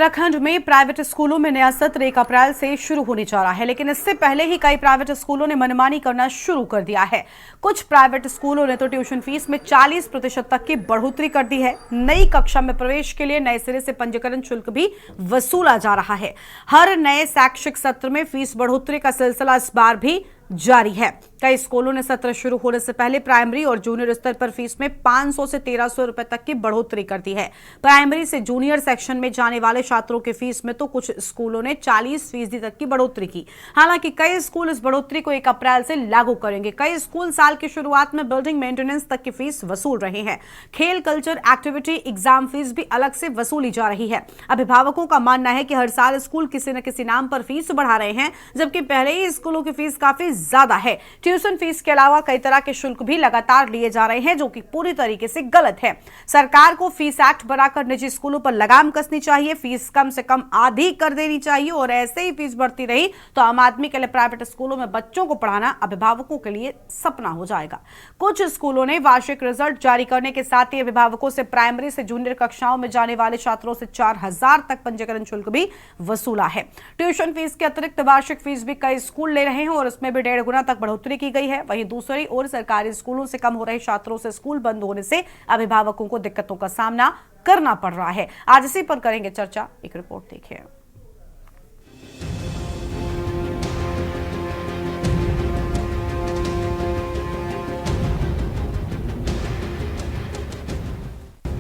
उत्तराखंड में प्राइवेट स्कूलों में नया सत्र 1 अप्रैल से शुरू होने जा रहा है, लेकिन इससे पहले ही कई प्राइवेट स्कूलों ने मनमानी करना शुरू कर दिया है। कुछ प्राइवेट स्कूलों ने तो ट्यूशन फीस में 40% तक की बढ़ोतरी कर दी है। नई कक्षा में प्रवेश के लिए नए सिरे से पंजीकरण शुल्क भी वसूला जा रहा है। हर नए शैक्षिक सत्र में फीस बढ़ोतरी का सिलसिला इस बार भी जारी है। कई स्कूलों ने सत्र शुरू होने से पहले प्राइमरी और जूनियर स्तर पर फीस में 500 से 1300 रुपए तक की बढ़ोतरी कर दी है। प्राइमरी से जूनियर सेक्शन में जाने वाले छात्रों के फीस में तो कुछ स्कूलों ने 40% तक की बढ़ोतरी की। हालांकि कई स्कूल इस बढ़ोतरी को 1 अप्रैल से लागू करेंगे। कई स्कूल साल की शुरुआत में बिल्डिंग मेंटेनेंस तक की फीस वसूल रहे हैं। खेल, कल्चर, एक्टिविटी, एग्जाम फीस भी अलग से वसूली जा रही है। अभिभावकों का मानना है कि हर साल स्कूल किसी न किसी नाम पर फीस बढ़ा रहे हैं, जबकि पहले ही स्कूलों की फीस काफी ज्यादा है। ट्यूशन फीस के अलावा कई तरह के शुल्क भी लगातार लिए जा रहे हैं, जो कि पूरी तरीके से गलत है। सरकार को फीस एक्ट बनाकर निजी स्कूलों पर लगाम कसनी चाहिए। फीस कम से कम आधी कर देनी चाहिए, और ऐसे ही फीस बढ़ती रही तो आम आदमी के लिए प्राइवेट स्कूलों में बच्चों को पढ़ाना अभिभावकों के लिए सपना हो जाएगा। कुछ स्कूलों ने वार्षिक रिजल्ट जारी करने के साथ ही अभिभावकों से प्राइमरी से जूनियर कक्षाओं में जाने वाले छात्रों से 4000 तक पंजीकरण शुल्क भी वसूला है। ट्यूशन फीस के अतिरिक्त वार्षिक फीस भी कई स्कूल ले रहे हैं, और उसमें भी 1.5 गुना तक बढ़ोतरी की गई है। वहीं दूसरी ओर सरकारी स्कूलों से कम हो रहे छात्रों से स्कूल बंद होने से अभिभावकों को दिक्कतों का सामना करना पड़ रहा है। आज इसी पर करेंगे चर्चा, एक रिपोर्ट देखिए।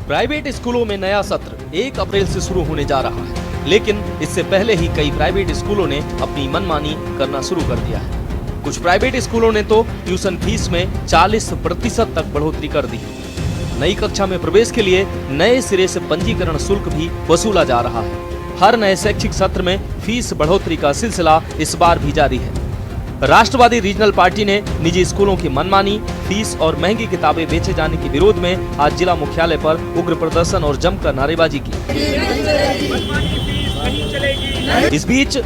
प्राइवेट स्कूलों में नया सत्र 1 अप्रैल से शुरू होने जा रहा है, लेकिन इससे पहले ही कई प्राइवेट स्कूलों ने अपनी मनमानी करना शुरू कर दिया है। कुछ प्राइवेट स्कूलों ने तो ट्यूशन फीस में 40% तक बढ़ोतरी कर दी है। नई कक्षा में प्रवेश के लिए नए सिरे से पंजीकरण शुल्क भी वसूला जा रहा है। हर नए शैक्षिक सत्र में फीस बढ़ोतरी का सिलसिला इस बार भी जारी है। राष्ट्रवादी रीजनल पार्टी ने निजी स्कूलों की मनमानी, फीस और महंगी किताबें बेचे जाने के विरोध में आज जिला मुख्यालय पर उग्र प्रदर्शन और जमकर नारेबाजी की। इस बीच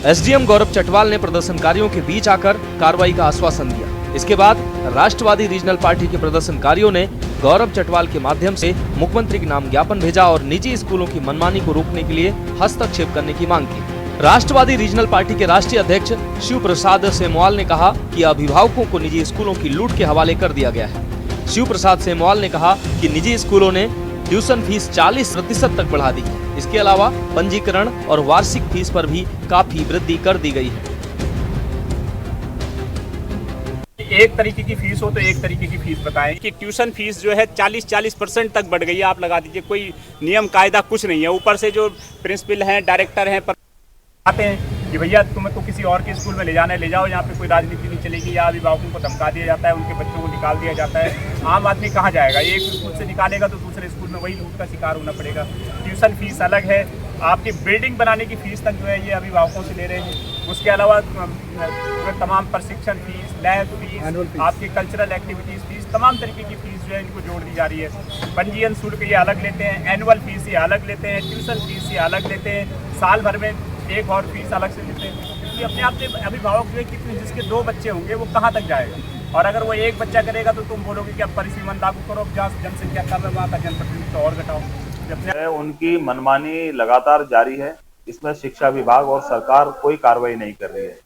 एसडीएम गौरव चटवाल ने प्रदर्शनकारियों के बीच आकर कार्रवाई का आश्वासन दिया। इसके बाद राष्ट्रवादी रीजनल पार्टी के प्रदर्शनकारियों ने गौरव चटवाल के माध्यम से मुख्यमंत्री के नाम ज्ञापन भेजा और निजी स्कूलों की मनमानी को रोकने के लिए हस्तक्षेप करने की मांग की। राष्ट्रवादी रीजनल पार्टी के राष्ट्रीय अध्यक्ष शिव प्रसाद सेमवाल ने कहा कि अभिभावकों को निजी स्कूलों की लूट के हवाले कर दिया गया है। शिव प्रसाद सेमवाल ने कहा कि निजी स्कूलों ने ट्यूशन फीस 40% तक बढ़ा दी है। इसके अलावा पंजीकरण और वार्षिक फीस पर भी काफी वृद्धि कर दी गई है। एक तरीके की फीस हो तो एक तरीके की फीस बताएं कि ट्यूशन फीस जो है 40% तक बढ़ गई है। आप लगा दीजिए, कोई नियम कायदा कुछ नहीं है। ऊपर से जो प्रिंसिपल हैं, डायरेक्टर हैं, आते हैं कि भैया तुम्हें तो किसी और के स्कूल में ले जाना है, ले जाओ, यहाँ पे कोई राजनीति नहीं चलेगी, या अभिभावकों को धमका दिया जाता है, उनके बच्चों को निकाल दिया जाता है। आम आदमी कहाँ जाएगा? एक स्कूल से निकालेगा तो दूसरे स्कूल में वही लूट का शिकार होना पड़ेगा। ट्यूशन फीस अलग है, आपकी बिल्डिंग बनाने की फीस तक जो है ये अभिभावकों से ले रहे हैं। उसके अलावा तमाम प्रशिक्षण फीस, लैब फीस, आपकी कल्चरल एक्टिविटीज़ फीस, तमाम तरीके की फीस जो है इनको जोड़ दी जा रही है। पंजीयन शुल्क ये अलग लेते हैं, एनुअल फीस ये अलग लेते हैं, ट्यूशन फीस ये अलग लेते हैं, साल भर में एक और फीस अलग से लेते हैं। क्योंकि अपने आप से अभिभावक जो है कितने, जिसके 2 बच्चे होंगे वो कहाँ तक जाएगा? और अगर वो 1 बच्चा करेगा तो तुम बोलोगे कि अब परिसीमन लागू करो, जहाँ जनसंख्या कम है वहाँ का जनप्रतिनिधित्व और घटाओ। उनकी मनमानी लगातार जारी है। इसमें शिक्षा विभाग और सरकार कोई कार्रवाई नहीं कर रही है।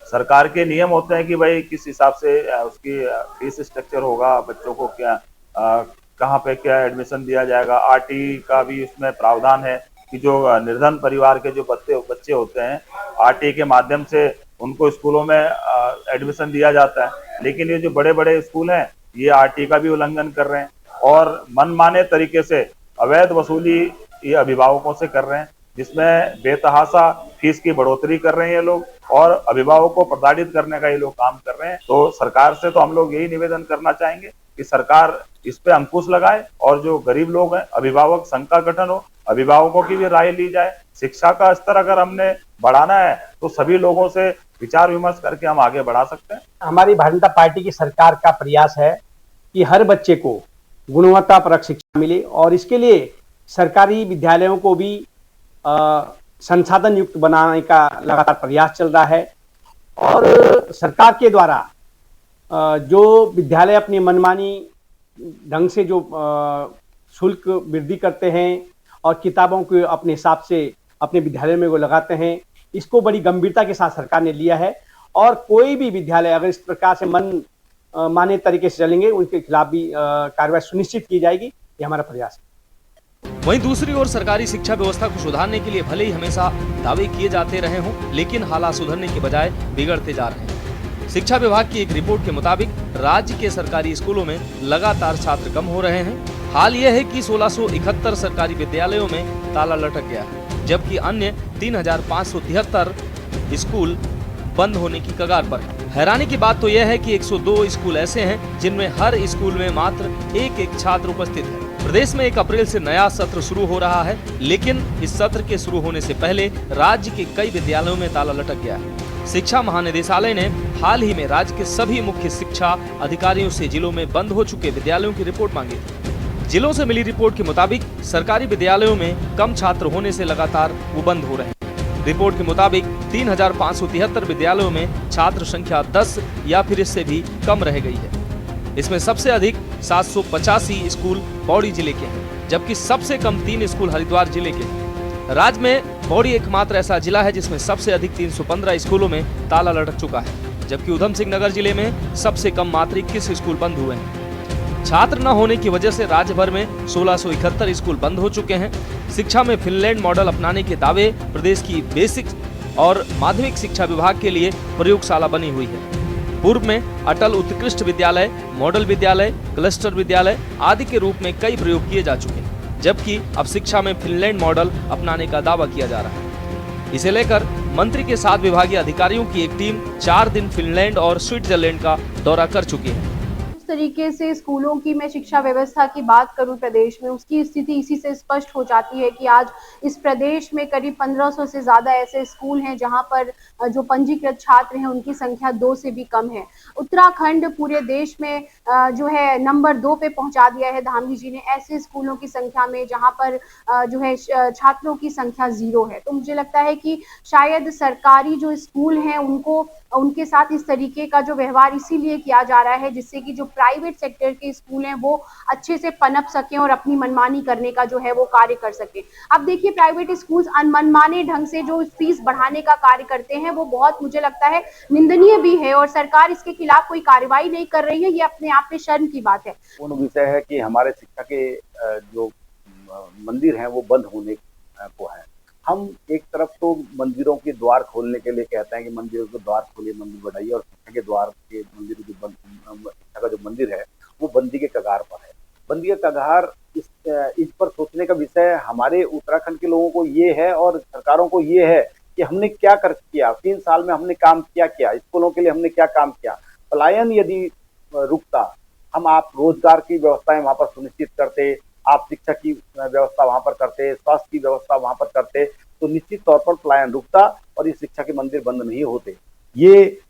सरकार के नियम होते हैं कि भाई किस हिसाब से उसकी फीस स्ट्रक्चर होगा, बच्चों को क्या कहाँ पे क्या एडमिशन दिया जाएगा। आरटी का भी उसमें प्रावधान है कि जो निर्धन परिवार के जो बच्चे होते हैं, आरटी के माध्यम से उनको स्कूलों में एडमिशन दिया जाता है। लेकिन ये जो बड़े बड़े स्कूल हैं, ये आरटी का भी उल्लंघन कर रहे हैं और मनमाने तरीके से अवैध वसूली ये अभिभावकों से कर रहे हैं, जिसमें बेतहाशा फीस की बढ़ोतरी कर रहे हैं ये लोग, और अभिभावकों को प्रताड़ित करने का ये लोग काम कर रहे हैं। तो सरकार से तो हम लोग यही निवेदन करना चाहेंगे कि सरकार इस पे अंकुश लगाए, और जो गरीब लोग हैं, अभिभावक संघ का गठन हो, अभिभावकों की भी राय ली जाए। शिक्षा का स्तर अगर हमने बढ़ाना है तो सभी लोगों से विचार विमर्श करके हम आगे बढ़ा सकते हैं। हमारी भारतीय जनता पार्टी की सरकार का प्रयास है कि हर बच्चे को गुणवत्तापरक शिक्षा मिले, और इसके लिए सरकारी विद्यालयों को भी संसाधन युक्त बनाने का लगातार प्रयास चल रहा है। और सरकार के द्वारा जो विद्यालय अपनी मनमानी ढंग से जो शुल्क वृद्धि करते हैं और किताबों को अपने हिसाब से अपने विद्यालय में वो लगाते हैं। इसको बड़ी गंभीरता के साथ सरकार ने लिया है और कोई भी विद्यालय अगर इस प्रकार से माने तरीके से चलेंगे उनके खिलाफ भी कार्रवाई सुनिश्चित की जाएगी। ये हमारा प्रयास है। वहीं दूसरी ओर सरकारी शिक्षा व्यवस्था को सुधारने के लिए भले ही हमेशा दावे किए जाते रहे हों, लेकिन हालात सुधरने के बजाय बिगड़ते जा रहे हैं। शिक्षा विभाग की एक रिपोर्ट के मुताबिक राज्य के सरकारी स्कूलों में लगातार छात्र कम हो रहे हैं। हाल यह है कि 1671 सरकारी विद्यालयों में ताला लटक गया है, जबकि अन्य 3573 स्कूल बंद होने की कगार पर है। हैरानी की बात तो यह है कि 102 स्कूल ऐसे हैं जिनमें हर स्कूल में मात्र एक छात्र उपस्थित है। प्रदेश में 1 अप्रैल से नया सत्र शुरू हो रहा है, लेकिन इस सत्र के शुरू होने से पहले राज्य के कई विद्यालयों में ताला लटक गया है। शिक्षा महानिदेशालय ने हाल ही में राज्य के सभी मुख्य शिक्षा अधिकारियों से जिलों में बंद हो चुके विद्यालयों की रिपोर्ट मांगी थी। जिलों से मिली रिपोर्ट के मुताबिक सरकारी विद्यालयों में कम छात्र होने से लगातार वो बंद हो रहे हैं। रिपोर्ट के मुताबिक 3573 विद्यालयों में छात्र संख्या 10 या फिर इससे भी कम रह गई है। इसमें सबसे अधिक 785 स्कूल पौड़ी जिले के हैं, जबकि सबसे कम 3 स्कूल हरिद्वार जिले के हैं। राज्य में पौड़ी एकमात्र ऐसा जिला है जिसमें सबसे अधिक 315 स्कूलों में ताला लटक चुका है, जबकि उधम सिंह नगर जिले में सबसे कम मात्र 21 स्कूल बंद हुए हैं। छात्र न होने की वजह से राज्य भर में 1671 स्कूल बंद हो चुके हैं। शिक्षा में फिनलैंड मॉडल अपनाने के दावे प्रदेश की बेसिक और माध्यमिक शिक्षा विभाग के लिए प्रयोगशाला बनी हुई है। पूर्व में अटल उत्कृष्ट विद्यालय, मॉडल विद्यालय, क्लस्टर विद्यालय आदि के रूप में कई प्रयोग किए जा चुके हैं, जबकि अब शिक्षा में फिनलैंड मॉडल अपनाने का दावा किया जा रहा है। इसे लेकर मंत्री के साथ विभागीय अधिकारियों की एक टीम 4 दिन फिनलैंड और स्विट्जरलैंड का दौरा कर चुकी है। तरीके से स्कूलों की मैं शिक्षा व्यवस्था की बात करूं प्रदेश में, उसकी स्थिति इसी से स्पष्ट हो जाती है कि आज इस प्रदेश में करीब 1500 से ज़्यादा ऐसे स्कूल हैं जहां पर जो पंजीकृत छात्र हैं उनकी संख्या 2 से भी कम है। उत्तराखंड पूरे देश में जो है नंबर 2 पे पहुंचा दिया है धामी जी ने ऐसे स्कूलों की संख्या में जहां पर जो है छात्रों की संख्या 0 है। तो मुझे लगता है कि शायद सरकारी जो स्कूल हैं उनके साथ इस तरीके का जो व्यवहार इसीलिए किया जा रहा है जिससे कि जो प्राइवेट सेक्टर के स्कूल हैं वो अच्छे से पनप सकें और अपनी मनमानी करने का जो है वो कार्य कर सकें। अब देखिए प्राइवेट स्कूल्स मनमाने ढंग से जो फीस बढ़ाने का कार्य करते हैं वो बहुत मुझे लगता है निंदनीय भी है और सरकार इसके खिलाफ कोई कार्रवाई नहीं कर रही है। ये अपने आप में शर्म की बात है। पूर्ण विषय है कि हमारे शिक्षा के जो मंदिर हैं वो बंद होने को है। हम एक तरफ तो मंदिरों के द्वार खोलने के लिए कहते हैं कि मंदिरों के द्वार खोलिए, मंदिर बढ़ाइए, और शिक्षा के द्वार के मंदिर जो शिक्षा का जो मंदिर है वो बंदी के कगार पर है। बंदी के कगार इस पर सोचने का विषय हमारे उत्तराखंड के लोगों को ये है और सरकारों को ये है कि हमने क्या किया 3 साल में, हमने काम किया स्कूलों के लिए हमने क्या काम किया। पलायन यदि रुकता, हम आप रोजगार की व्यवस्थाएं वहां पर सुनिश्चित करते, आप शिक्षा की व्यवस्था वहां पर करते, स्वास्थ्य की व्यवस्था वहां पर करते, तो निश्चित तौर पर पलायन रुकता और इस शिक्षा के मंदिर बंद नहीं होते। ये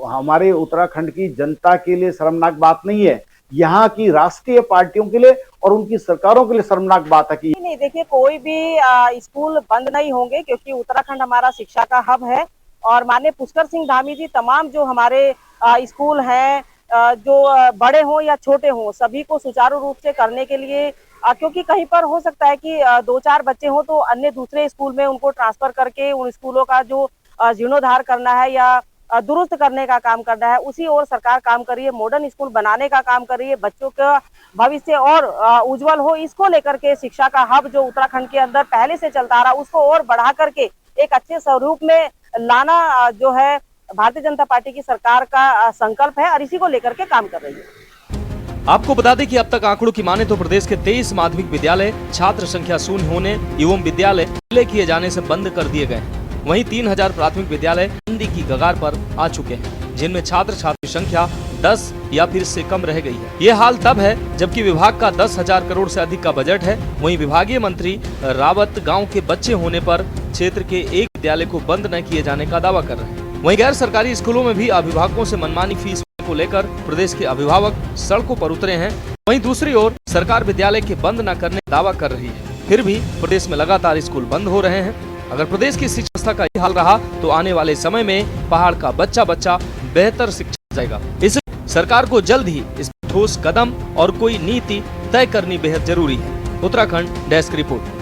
हमारे उत्तराखंड की जनता के लिए शर्मनाक बात नहीं है, यहाँ की राष्ट्रीय पार्टियों के लिए और उनकी सरकारों के लिए शर्मनाक बात है कि नहीं। देखिए कोई भी स्कूल बंद नहीं होंगे क्योंकि उत्तराखंड हमारा शिक्षा का हब है और माननीय पुष्कर सिंह धामी जी तमाम जो हमारे स्कूल हैं जो बड़े हों या छोटे हों सभी को सुचारू रूप से करने के लिए, क्योंकि कहीं पर हो सकता है कि 2-4 बच्चे हों तो अन्य दूसरे स्कूल में उनको ट्रांसफर करके उन स्कूलों का जो जीर्णोद्धार करना है या दुरुस्त करने का काम करना है, उसी ओर सरकार काम कर रही है। मॉडर्न स्कूल बनाने का काम कर रही है, बच्चों का भविष्य और उज्जवल हो इसको लेकर के शिक्षा का हब जो उत्तराखंड के अंदर पहले से चलता आ रहा उसको और बढ़ा करके एक अच्छे स्वरूप में लाना जो है भारतीय जनता पार्टी की सरकार का संकल्प है और इसी को लेकर के काम कर रही है। आपको बता दें कि अब तक आंकड़ों की माने तो प्रदेश के 23 माध्यमिक विद्यालय छात्र संख्या शून्य होने एवं विद्यालय विलय किए जाने से बंद कर दिए गए हैं। वहीं 3000 प्राथमिक विद्यालय बंदी की कगार पर आ चुके हैं, जिनमें छात्र छात्री संख्या 10 या फिर इससे कम रह गई है। ये हाल तब है जबकि विभाग का 10,000 करोड़ से अधिक का बजट है। वहीं विभागीय मंत्री रावत गाँव के बच्चे होने पर क्षेत्र के एक विद्यालय को बंद न किए जाने का दावा कर रहे हैं। वहीं गैर सरकारी स्कूलों में भी अभिभावकों से मनमानी फीस को लेकर प्रदेश के अभिभावक सड़कों पर उतरे हैं। वहीं दूसरी ओर सरकार विद्यालय के बंद न करने का दावा कर रही है। फिर भी प्रदेश में लगातार स्कूल बंद हो रहे हैं। अगर प्रदेश की शिक्षा व्यवस्था का ये हाल रहा तो आने वाले समय में पहाड़ का बच्चा बेहतर शिक्षा जाएगा। इसलिए सरकार को जल्द ही इस ठोस कदम और कोई नीति तय करनी बेहद जरूरी है। Uttarakhand desk report.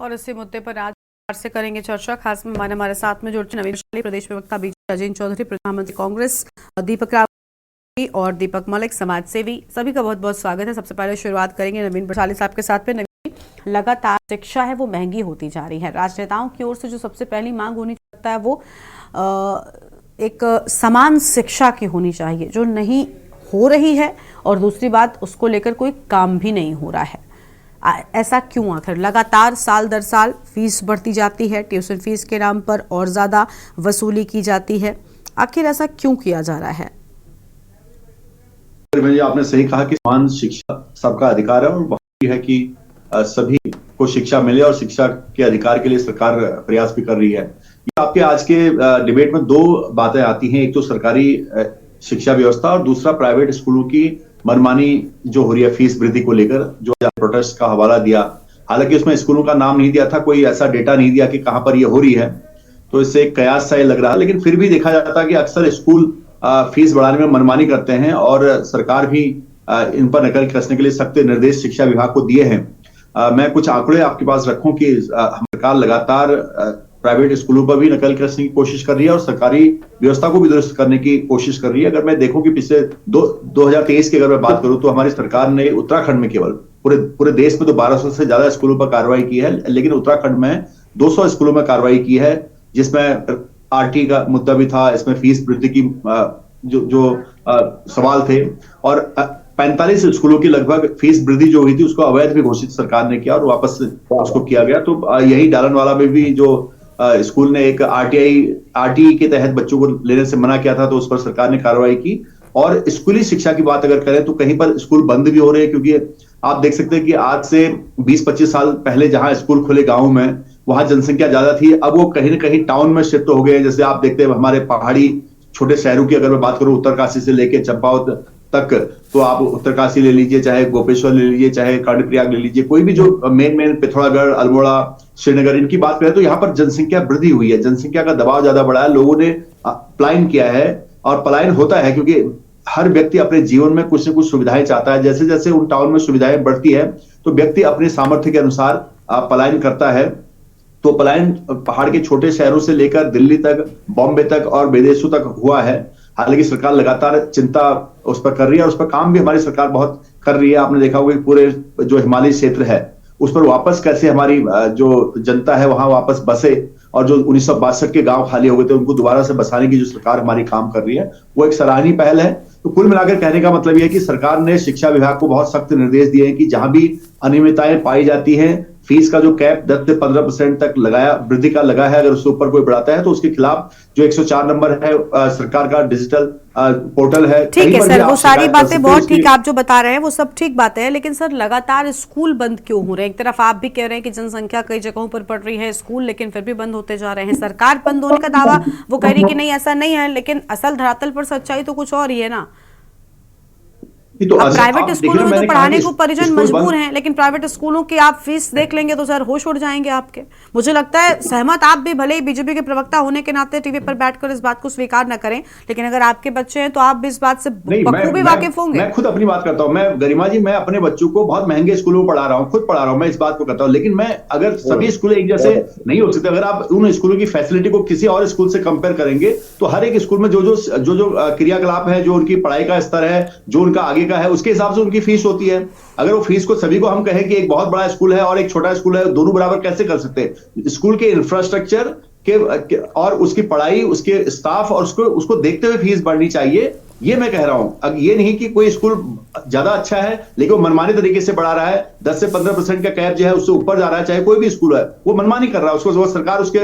और इसी मुद्दे पर आज से करेंगे चर्चा। खास मेहमान हमारे साथ में जुड़ नवीन वैशाली, प्रदेश प्रवक्ता बीजेपी अजय चौधरी, प्रधानमंत्री कांग्रेस दीपक रावत और दीपक मलिक, समाज सेवी। सभी का बहुत बहुत स्वागत है। सबसे पहले शुरुआत करेंगे नवीन वैशाली साहब के साथ में। नवीन, लगातार शिक्षा है वो महंगी होती जा रही है। राजनेताओं की ओर से जो सबसे पहली मांग होनी चाहिए है वो एक समान शिक्षा की होनी चाहिए, जो नहीं हो रही है, और दूसरी बात उसको लेकर कोई काम भी नहीं हो रहा है। ऐसा क्यों? आखिर लगातार साल दर साल फीस बढ़ती जाती है, ट्यूशन फीस के नाम पर और ज्यादा वसूली की जाती है। आखिर ऐसा क्यों किया जा रहा है? आपने सही कहा कि समान शिक्षा सबका अधिकार है और बहुत है कि सभी को शिक्षा मिले और शिक्षा के अधिकार के लिए सरकार प्रयास भी कर रही है। आपके आज के डिबेट में दो बातें आती हैं, एक तो सरकारी शिक्षा व्यवस्था और दूसरा प्राइवेट स्कूलों की मनमानी जो हो रही है फीस वृद्धि को लेकर, जो प्रोटेस्ट का हवाला दिया। हालांकि उसमें स्कूलों का नाम नहीं दिया था, कोई ऐसा डेटा नहीं दिया कि कहां पर ये हो रही है, तो इससे एक कयास सा लग रहा है। लेकिन फिर भी देखा जाता है कि अक्सर स्कूल फीस बढ़ाने में मनमानी करते हैं और सरकार भी इन पर नकल कसने के लिए सख्त निर्देश शिक्षा विभाग को दिए हैं। मैं कुछ आंकड़े आपके पास रखूं कि सरकार लगातार प्राइवेट स्कूलों पर भी नकल कसने की कोशिश कर रही है और सरकारी व्यवस्था को भी दुरुस्त करने की कोशिश कर रही है। अगर मैं देखूं कि पिछले 2023 की अगर मैं बात करूं तो हमारी सरकार ने उत्तराखंड में केवल पूरे देश में तो 1200 से ज्यादा स्कूलों पर कार्रवाई की है, लेकिन उत्तराखंड में 200 स्कूलों में कार्रवाई की है, जिसमें आरटी का मुद्दा भी था, इसमें फीस वृद्धि की जो सवाल थे, और 45 स्कूलों की लगभग फीस वृद्धि जो हुई थी उसको अवैध भी घोषित सरकार ने किया और वापस उसको किया गया। तो यही डालनवाला में भी जो स्कूल ने एक आरटीई के तहत बच्चों को लेने से मना किया था, तो उस पर सरकार ने कार्रवाई की। और स्कूली शिक्षा की बात अगर करें तो कहीं पर स्कूल बंद भी हो रहे हैं, क्योंकि आप देख सकते हैं कि आज से 20-25 साल पहले जहां स्कूल खुले गांव में, वहां जनसंख्या ज्यादा थी, अब वो कहीं ना कहीं टाउन में शिफ्ट हो गए हैं। जैसे आप देखते हैं हमारे पहाड़ी छोटे शहरों की अगर मैं बात करूं, उत्तरकाशी से लेकर चंपावत तक, तो आप उत्तरकाशी ले लीजिए, चाहे गोपेश्वर ले लीजिए, चाहे कर्णप्रयाग ले लीजिए, कोई भी जो मेन पिथौरागढ़, अल्मोड़ा, श्रीनगर, इनकी बात करें तो यहाँ पर जनसंख्या वृद्धि हुई है, जनसंख्या का दबाव ज्यादा बढ़ा है, लोगों ने पलायन किया है। और पलायन होता है क्योंकि हर व्यक्ति अपने जीवन में कुछ न कुछ सुविधाएं चाहता है। जैसे जैसे उन टाउन में सुविधाएं बढ़ती है तो व्यक्ति अपने सामर्थ्य के अनुसार पलायन करता है। तो पलायन पहाड़ के छोटे शहरों से लेकर दिल्ली तक, बॉम्बे तक और विदेशों तक हुआ है। हालांकि सरकार लगातार चिंता उस पर कर रही है और उस पर काम भी हमारी सरकार बहुत कर रही है। आपने देखा होगा कि पूरे जो हिमालयी क्षेत्र है उस पर वापस कैसे हमारी जो जनता है वहां वापस बसे, और जो 1962 के गांव खाली हो गए थे उनको दोबारा से बसाने की जो सरकार हमारी काम कर रही है वो एक सराहनीय पहल है। तो कुल मिलाकर कहने का मतलब यह है कि सरकार ने शिक्षा विभाग को बहुत सख्त निर्देश दिए हैं कि जहां भी अनियमितताएं पाई जाती हैं, फीस का जो कैप 10 से 15% तक वृद्धि का लगा है, अगर उसके ऊपर कोई बढ़ाता है तो उसके खिलाफ जो 104 नंबर है सरकार का डिजिटल पोर्टल है। ठीक है सर, वो सारी बातें बहुत ठीक आप जो बता रहे हैं वो सब ठीक बातें हैं, लेकिन सर लगातार स्कूल बंद क्यों हो रहे हैं? एक तरफ आप भी कह रहे हैं कि जनसंख्या कई जगहों पर बढ़ रही है स्कूल, लेकिन फिर भी बंद होते जा रहे हैं। सरकार बंद होने का दावा वो कह रही है कि नहीं ऐसा नहीं है, लेकिन असल धरातल पर सच्चाई तो कुछ और ही है ना। तो प्राइवेट स्कूलों में तो पढ़ाने को परिजन मजबूर हैं, लेकिन प्राइवेट स्कूलों की आप फीस देख लेंगे तो सर होश उड़ जाएंगे आपके। मुझे लगता है सहमत आप भी, भले ही बीजेपी के प्रवक्ता होने के नाते टीवी पर बैठकर इस बात को स्वीकार न करें, लेकिन अगर आपके बच्चे हैं तो आप भी इस बात से बखूबी वाकिफ होंगे। मैं खुद अपनी बात करता हूं, मैं गरिमा जी, मैं अपने बच्चों को बहुत महंगे स्कूलों में पढ़ा रहा हूं, खुद पढ़ा रहा हूं, मैं इस बात को करता हूं। लेकिन मैं अगर सभी स्कूल एक जैसे नहीं हो सकते, अगर आप उन स्कूलों की फैसिलिटी को किसी और स्कूल से कंपेयर करेंगे तो हर एक स्कूल में जो क्रियाकलाप है, जो उनकी पढ़ाई का स्तर है, जो उनका आगे का है, उसके हिसाब से उनकी फीस होती है। अगर वो फीस को सभी को हम कहें कि एक बहुत बड़ा स्कूल है और एक छोटा स्कूल है, दोनों बराबर कैसे कर सकते हैं? स्कूल के इंफ्रास्ट्रक्चर के और उसकी पढ़ाई, उसके स्टाफ और उसको देखते हुए फीस बढ़नी चाहिए, ये मैं कह रहा हूं। अब ये नहीं कि कोई स्कूल ज्यादा अच्छा है लेकिन वो मनमानी तरीके से बढ़ा रहा है, 10 से 15% का कैप जो है उससे ऊपर जा रहा है, चाहे कोई भी स्कूल है, वो मनमानी कर रहा है, उसको सरकार उसके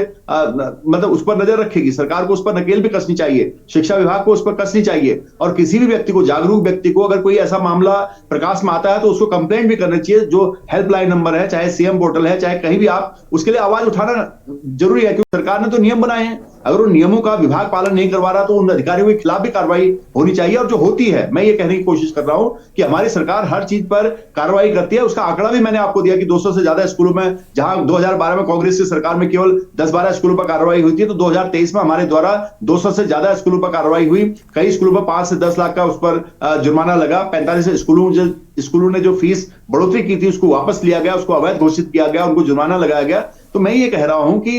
मतलब उस पर नजर रखेगी। सरकार को उस पर नकेल भी कसनी चाहिए, शिक्षा विभाग को उस पर कसनी चाहिए, और किसी भी व्यक्ति को, जागरूक व्यक्ति को, अगर कोई ऐसा मामला प्रकाश में आता है तो उसको कंप्लेंट भी करना चाहिए। जो हेल्पलाइन नंबर है, चाहे सीएम पोर्टल है, चाहे कहीं भी, आप उसके लिए आवाज उठाना जरूरी है, क्योंकि सरकार ने तो नियम बनाए हैं। अगर उन नियमों का विभाग पालन नहीं करवा रहा तो उन अधिकारियों के खिलाफ भी कार्रवाई होनी चाहिए। और जो होती है, मैं ये कहने की कोशिश कर रहा हूं कि हमारी सरकार हर चीज पर कार्रवाई करती है। उसका आंकड़ा भी मैंने आपको दिया कि 200 से ज्यादा स्कूलों में, जहां 2012 में कांग्रेस की सरकार में केवल 10-12 स्कूलों पर कार्रवाई हुई थी, तो 2023 में हमारे द्वारा 200 से ज्यादा स्कूलों पर कार्रवाई हुई। कई स्कूलों पर 5 से 10 लाख का उस पर जुर्माना लगा। 45 स्कूलों स्कूलों ने जो फीस बढ़ोतरी की थी उसको वापस लिया गया, उसको अवैध घोषित किया गया, उनको जुर्माना लगाया गया। तो मैं ये कह रहा हूं कि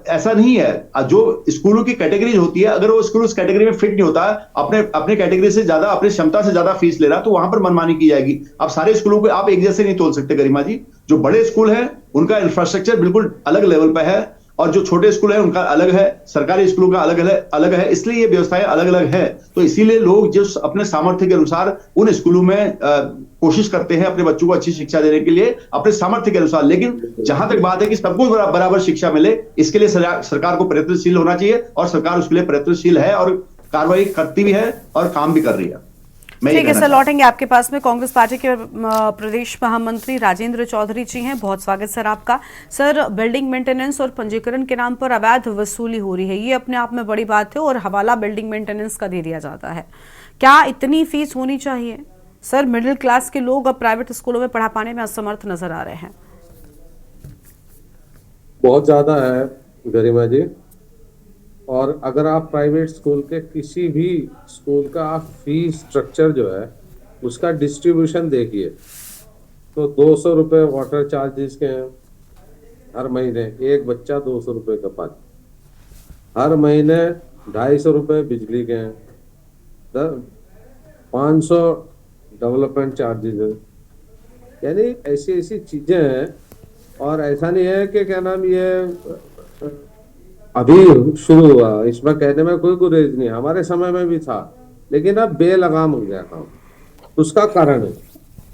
ऐसा नहीं है, जो स्कूलों की कैटेगरीज होती है, अगर वो स्कूल उस कैटेगरी में फिट नहीं होता, अपने कैटेगरी से ज्यादा, अपनी क्षमता से ज्यादा फीस ले रहा, तो वहां पर मनमानी की जाएगी। अब सारे स्कूलों को आप एक जैसे नहीं तोल सकते गरिमा जी। जो बड़े स्कूल हैं उनका इंफ्रास्ट्रक्चर बिल्कुल अलग लेवल पर है, और जो छोटे स्कूल है उनका अलग है, सरकारी स्कूलों का अलग है, इसलिए ये व्यवस्थाएं अलग अलग है। तो इसीलिए लोग जो अपने सामर्थ्य के अनुसार उन स्कूलों में कोशिश करते हैं अपने बच्चों को अच्छी शिक्षा देने के लिए अपने सामर्थ्य के अनुसार। लेकिन जहां तक बात है कि सबको बराबर शिक्षा मिले, इसके लिए सरकार को प्रयत्नशील होना चाहिए, और सरकार उसके लिए प्रयत्नशील है और कार्रवाई करती भी है और काम भी कर रही है। ठीक है सर, लौटेंगे आपके पास में। कांग्रेस पार्टी के प्रदेश महामंत्री राजेंद्र चौधरी जी हैं, बहुत स्वागत सर आपका। सर, बिल्डिंग मेंटेनेंस और पंजीकरण के नाम पर अवैध वसूली हो रही है, ये अपने आप में बड़ी बात है, और हवाला बिल्डिंग मेंटेनेंस का दे दिया जाता है। क्या इतनी फीस होनी चाहिए? सर, मिडिल क्लास के लोग अब प्राइवेट स्कूलों में पढ़ा पाने में असमर्थ नजर आ रहे हैं। बहुत ज्यादा है गरिमा जी, और अगर आप प्राइवेट स्कूल के किसी भी स्कूल का आप फीस स्ट्रक्चर जो है उसका डिस्ट्रीब्यूशन देखिए, तो 200 रुपये वाटर चार्जेस के हैं हर महीने, एक बच्चा 200 रुपये का पानी, हर महीने 250 रुपये बिजली के हैं, 500 डेवलपमेंट चार्जेस है। यानी ऐसी ऐसी चीजें हैं, और ऐसा नहीं है कि क्या नाम ये अभी शुरू हुआ, इसमें कहने में कोई गुरेज नहीं, हमारे समय में भी था, लेकिन अब बेलगाम हो गया काम। उसका कारण है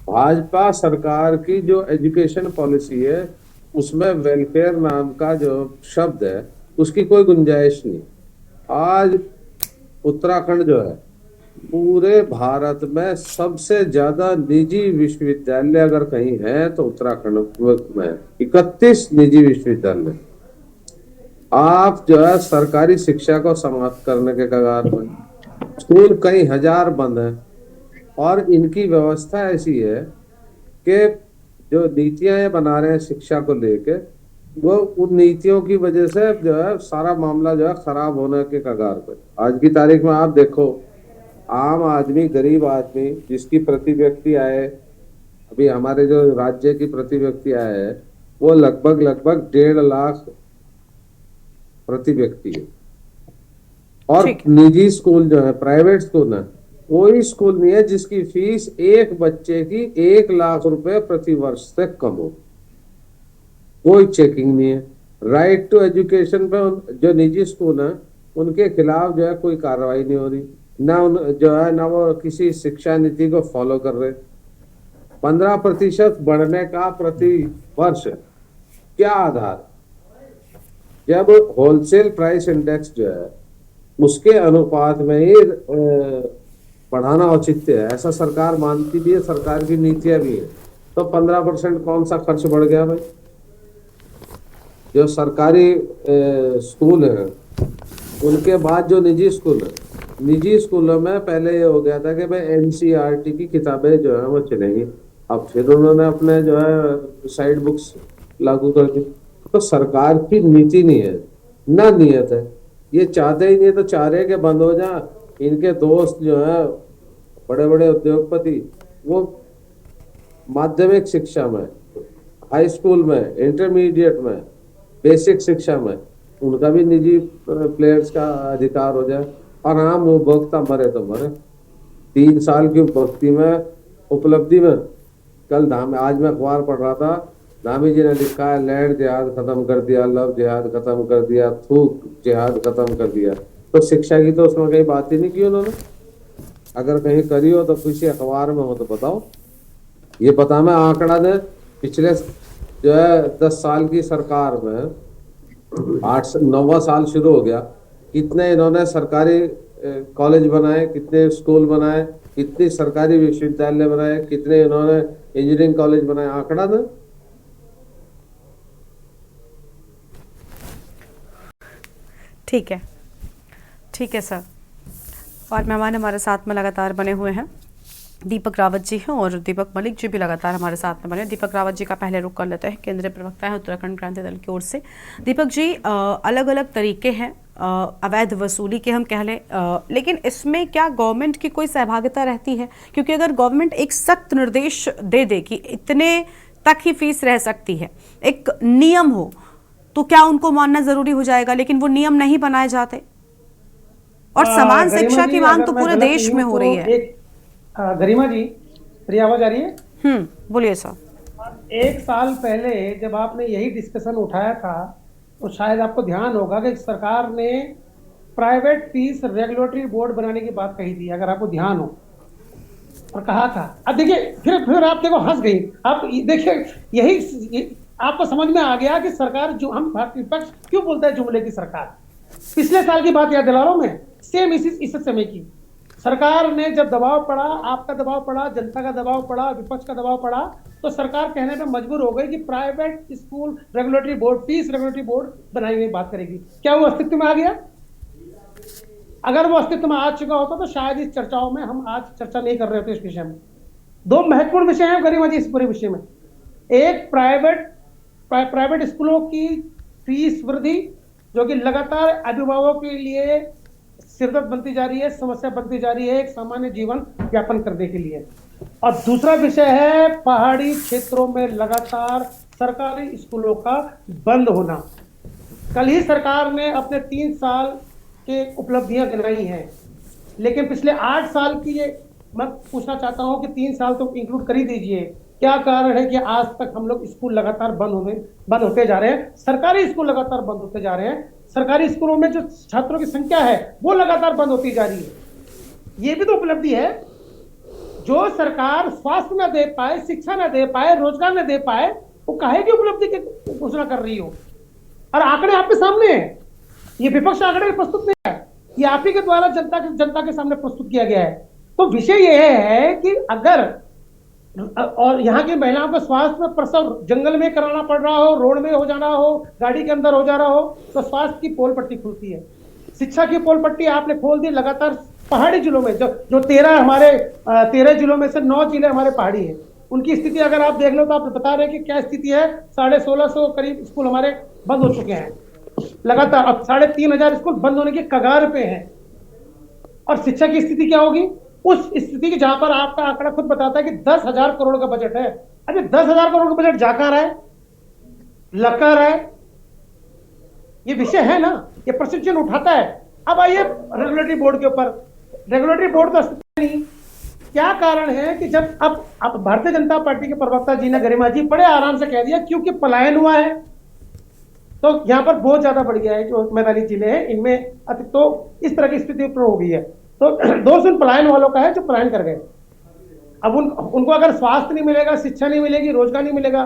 भाजपा सरकार की जो एजुकेशन पॉलिसी है, उसमें वेलफेयर नाम का जो शब्द है उसकी कोई गुंजाइश नहीं। आज उत्तराखंड जो है पूरे भारत में सबसे ज्यादा निजी विश्वविद्यालय अगर कहीं है तो उत्तराखंड में 31 निजी विश्वविद्यालय। आप जो है सरकारी शिक्षा को समाप्त करने के कगार में, स्कूल कई हजार बंद हैं, और इनकी व्यवस्था ऐसी है कि जो नीतियां ये बना रहे हैं शिक्षा को लेके, वो उन नीतियों की वजह से जो है सारा मामला जो है खराब होने के कगार पे। आज की तारीख में आप देखो, आम आदमी, गरीब आदमी जिसकी प्रति व्यक्ति आय, अभी हमारे जो राज्य की प्रति व्यक्ति आय है वो लगभग 1.5 लाख प्रति व्यक्ति है। और निजी स्कूल जो है, प्राइवेट स्कूल है, कोई स्कूल नहीं है जिसकी फीस एक बच्चे की 1 लाख रुपए प्रति वर्ष से कम हो। कोई चेकिंग नहीं है। राइट टू एजुकेशन पे जो निजी स्कूल है उनके खिलाफ जो है कोई कार्रवाई नहीं हो रही, ना वो किसी शिक्षा नीति को फॉलो कर रहे। 15% बढ़ने का प्रति वर्ष क्या आधार? जब होलसेल प्राइस इंडेक्स जो है उसके अनुपात में ही बढ़ाना औचित्य है, ऐसा सरकार मानती भी है, सरकार की नीतियां भी है। तो 15% कौन सा खर्च बढ़ गया भाई? जो सरकारी स्कूल है उनके बाद जो निजी स्कूल है, निजी स्कूलों में पहले ये हो गया था कि भाई NCERT की किताबें जो है वो चलेंगी, अब फिर उन्होंने अपने जो है साइड बुक्स लागू कर दी। तो सरकार की नीति नहीं है, ना नियत है, ये चाहते ही नहीं तो चाह रहे कि बंद हो जा। इनके दोस्त जो है बड़े बड़े उद्योगपति, वो माध्यमिक शिक्षा में, हाई स्कूल में, इंटरमीडिएट में, बेसिक शिक्षा में उनका भी निजी प्लेयर्स का अधिकार हो जाए, और आम उपभोक्ता मरे तो मरे। 3 साल की उपलब्धि में कल आज मैं अखबार पढ़ रहा था, धामी जी ने लिखा है लैंड जिहाद खत्म कर दिया, लव जिहाद खत्म कर दिया, थूक जिहाद खत्म कर दिया। तो शिक्षा की तो उसमें कहीं बात ही नहीं की उन्होंने। अगर कहीं करी हो तो किसी अखबार में हो तो बताओ। ये पता मैं आंकड़ा दे, पिछले जो है 10 साल की सरकार में 9वां साल शुरू हो गया, कितने इन्होंने सरकारी कॉलेज बनाए, कितने स्कूल बनाए, कितनी सरकारी विश्वविद्यालय बनाए, कितने इन्होंने इंजीनियरिंग कॉलेज बनाए, आंकड़ा दे। ठीक है सर। और मेहमान हमारे साथ में लगातार बने हुए हैं, दीपक रावत जी हैं और दीपक मलिक जी भी लगातार हमारे साथ में बने। दीपक रावत जी का पहले रुख कर लेते हैं, केंद्रीय प्रवक्ता है उत्तराखंड क्रांति दल की ओर से। दीपक जी, अलग अलग तरीके हैं अवैध वसूली के हम कह लें, लेकिन इसमें क्या गवर्नमेंट की कोई सहभागिता रहती है? क्योंकि अगर गवर्नमेंट एक सख्त निर्देश दे दे कि इतने तक ही फीस रह सकती है, एक नियम हो, तो क्या उनको मानना जरूरी हो जाएगा? लेकिन वो नियम नहीं बनाए जाते और समान शिक्षा की मांग तो पूरे देश में हो रही है। गरिमा जी, मेरी आवाज आ रही है? बोलिए सर। 1 साल पहले जब आपने यही डिस्कशन उठाया था तो शायद आपको ध्यान होगा कि सरकार ने प्राइवेट फीस रेगुलेटरी बोर्ड बनाने की बात कही थी, अगर आपको ध्यान हो, और कहा था। अब देखिए फिर आप देखो हंस गई। आप देखिए यही आपको समझ में आ गया कि सरकार, जो हम विपक्ष क्यों बोलता है जुमले की सरकार। पिछले साल की बात याद दिला रहा हूं मैं, सेम इस समय की। सरकार ने जब दबाव पड़ा, आपका दबाव पड़ा, जनता का दबाव पड़ा, विपक्ष का दबाव पड़ा, तो सरकार कहने पे मजबूर हो गई कि private school regulatory board, fees regulatory board बनाने की बात करेगी। क्या वो अस्तित्व में आ गया? अगर वो अस्तित्व में आ चुका होता तो शायद इस चर्चाओं में हम आज चर्चा नहीं कर रहे होते इस विषय में। 2 महत्वपूर्ण विषय हैं गरिमा जी इस पूरे विषय में। एक, प्राइवेट स्कूलों की फीस वृद्धि, जो कि लगातार अभिभावकों के लिए सिरदर्द बनती जा रही है, समस्या बनती जा रही है एक सामान्य जीवन यापन करने के लिए। और दूसरा विषय है पहाड़ी क्षेत्रों में लगातार सरकारी स्कूलों का बंद होना। कल ही सरकार ने अपने 3 साल के उपलब्धियां गिनाई हैं, लेकिन पिछले 8 साल की ये मैं पूछना चाहता हूं कि 3 साल तो इंक्लूड कर ही दीजिए। क्या कारण है कि आज तक हम लोग स्कूल लगातार बंद होते जा रहे हैं? सरकारी स्कूल लगातार बंद होते जा रहे हैं। सरकारी स्कूलों में जो छात्रों की संख्या है वो लगातार बंद होती जा रही है। ये भी तो उपलब्धि है। जो सरकार स्वास्थ्य न दे पाए, शिक्षा न दे पाए, रोजगार न दे पाए, वो काहे की उपलब्धि की घोषणा कर रही हो? और आंकड़े आपके सामने हैं। ये विपक्ष आंकड़े प्रस्तुत नहीं है, ये आप ही के द्वारा जनता के सामने प्रस्तुत किया गया है। तो विषय यह है कि अगर और यहाँ की महिलाओं का स्वास्थ्य में प्रसव जंगल में कराना पड़ रहा हो, रोड में हो जाना हो, गाड़ी के अंदर हो जा रहा हो, तो स्वास्थ्य की पोल पट्टी खुलती है। शिक्षा की पोल पट्टी आपने खोल दी लगातार। पहाड़ी जिलों में जो 13 जिलों में से 9 जिले हमारे पहाड़ी हैं, उनकी स्थिति अगर आप देख लो तो आप बता रहे हैं कि क्या स्थिति है। 1650 करीब स्कूल हमारे बंद हो चुके हैं लगातार। अब 3500 स्कूल बंद होने के कगार पे हैं। और शिक्षा की स्थिति क्या होगी? उस स्थिति की जहां पर आपका आंकड़ा खुद बताता है कि 10,000 करोड़ का बजट है। अरे 10,000 करोड़ का बजट जा कहां रहा है, लग कहां रहा है? ये विषय है ना, ये प्रश्न उठाता है। अब आइए रेगुलेटरी बोर्ड के ऊपर। रेगुलेटरी बोर्ड तो अस्तित्व नहीं। क्या कारण है कि जब अब भारतीय जनता पार्टी के प्रवक्ता जी ने, गरिमा जी, बड़े आराम से कह दिया क्योंकि पलायन हुआ है, तो यहाँ पर बहुत ज्यादा बढ़ गया है जो मैदानी जिले हैं इनमें, तो इस तरह की स्थिति उत्पन्न हो गई है। तो दोष उन पलायन वालों का है जो पलायन कर गए। अब उनको अगर स्वास्थ्य नहीं मिलेगा, शिक्षा नहीं मिलेगी, रोजगार नहीं मिलेगा,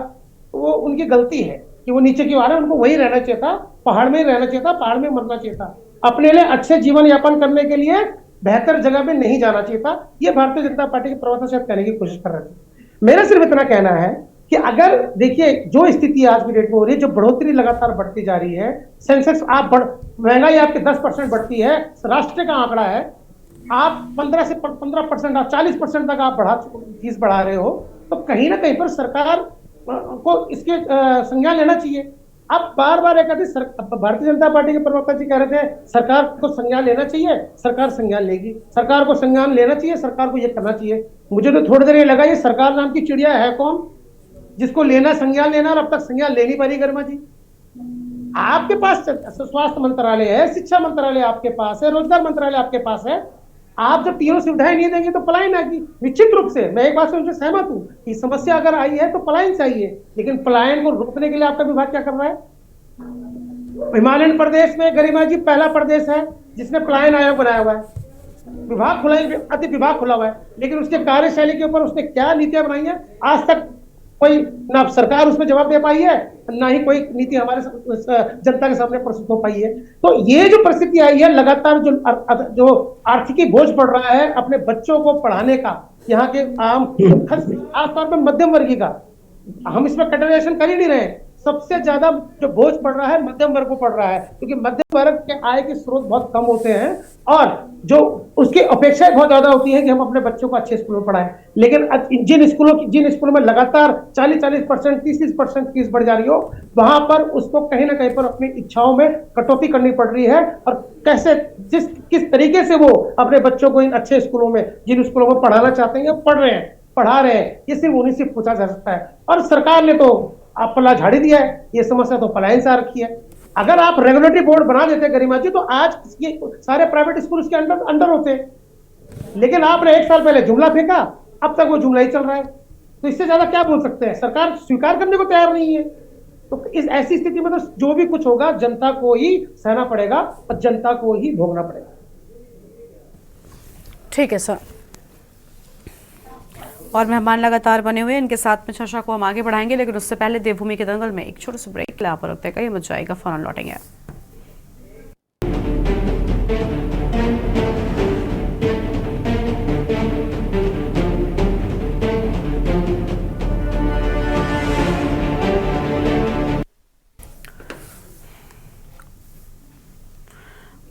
तो वो उनकी गलती है कि वो नीचे क्यों आ रहे हैं। उनको वही रहना चाहिए था, पहाड़ में ही रहना चाहिए था, पहाड़ में मरना चाहिए था। अपने लिए अच्छे जीवन यापन करने के लिए बेहतर जगह में नहीं जाना चाहिए था। ये भारतीय जनता पार्टी के प्रवक्ता शायद कहने की कोशिश कर रहे थे। मेरा सिर्फ इतना कहना है कि अगर देखिए जो स्थिति आज की डेट में हो रही है, जो बढ़ोतरी लगातार बढ़ती जा रही है, सेंसेक्स महंगाई आपकी 10% बढ़ती है, राष्ट्र का आंकड़ा है, आप 15 से 15%, आप 40% तक आप फीस बढ़ा रहे हो, तो कहीं ना कहीं पर सरकार को इसके संज्ञान लेना चाहिए। अब बार बार एक भारतीय जनता पार्टी के प्रवक्ता जी कह रहे थे सरकार को संज्ञान लेना चाहिए, सरकार संज्ञान लेगी, सरकार को संज्ञान लेना चाहिए, सरकार को ये करना चाहिए। मुझे तो थोड़ी देर ये लगा ये सरकार नाम की चिड़िया है कौन जिसको लेना, संज्ञान लेना, और अब तक संज्ञान ले नहीं पारी। गरिमा जी, आपके पास स्वास्थ्य मंत्रालय है, शिक्षा मंत्रालय आपके पास है, रोजगार मंत्रालय आपके पास है। आप जब तीनों सुविधाएं नहीं देंगे तो पलायन आएगी। निश्चित रूप से मैं एक बात से उनसे सहमत हूं कि समस्या अगर आई है तो पलायन चाहिए, लेकिन पलायन को रोकने के लिए आपका विभाग क्या कर रहा है? हिमालयन प्रदेश में गरिमा जी पहला प्रदेश है जिसने पलायन आयोग बनाया हुआ है। विभाग खुला हुआ है, लेकिन उसके कार्यशैली के ऊपर उसने क्या नीतियां बनाई है आज तक कोई ना सरकार उसमें जवाब दे पाई है, ना ही कोई नीति हमारे जनता के सामने प्रस्तुत हो पाई है। तो ये जो परिस्थिति आई है, लगातार जो आर्थिकी बोझ पड़ रहा है अपने बच्चों को पढ़ाने का, यहाँ के आम खासतौर पर मध्यम वर्गीय का, हम इसमें कैटेगराइजेशन कर ही नहीं रहे। सबसे ज्यादा जो बोझ पड़ रहा है मध्यम वर्ग को पड़ रहा है, क्योंकि मध्यम वर्ग के आय के स्रोत बहुत कम होते हैं और जो उसकी अपेक्षाएं बहुत ज्यादा होती है कि हम अपने बच्चों को अच्छे स्कूलों में पढ़ाएं। लेकिन जिन स्कूलों में लगातार 40% 30% फीस बढ़ जा रही हो, वहां पर उसको कहीं ना कहीं पर अपनी इच्छाओं में कटौती करनी पड़ रही है। और कैसे किस तरीके से वो अपने बच्चों को इन अच्छे स्कूलों में, जिन स्कूलों में पढ़ाना चाहते हैं, पढ़ा रहे हैं, ये सिर्फ उन्हीं से पूछा जा सकता है। और सरकार ने तो आप पल्ला झाड़ी दिया है, ये समस्या तो पलायन से आ रखी है। अगर आप रेगुलेटरी बोर्ड बना देते गरिमा जी, तो आज ये सारे प्राइवेट स्कूल उसके अंडर होते। लेकिन आपने 1 साल पहले जुमला फेंका, अब तक वो जुमला ही चल रहा है। तो इससे ज्यादा क्या बोल सकते हैं? सरकार स्वीकार करने को तैयार नहीं है। तो इस ऐसी स्थिति में तो जो भी कुछ होगा जनता को ही सहना पड़ेगा और जनता को ही भोगना पड़ेगा। ठीक है सर। और मेहमान लगातार बने हुए हैं, इनके साथ में चर्चा को हम आगे बढ़ाएंगे, लेकिन उससे पहले देवभूमि के दंगल में एक छोटे से ब्रेक ले आप रखते हैं, मच जाएगा, फौरन लौटेंगे।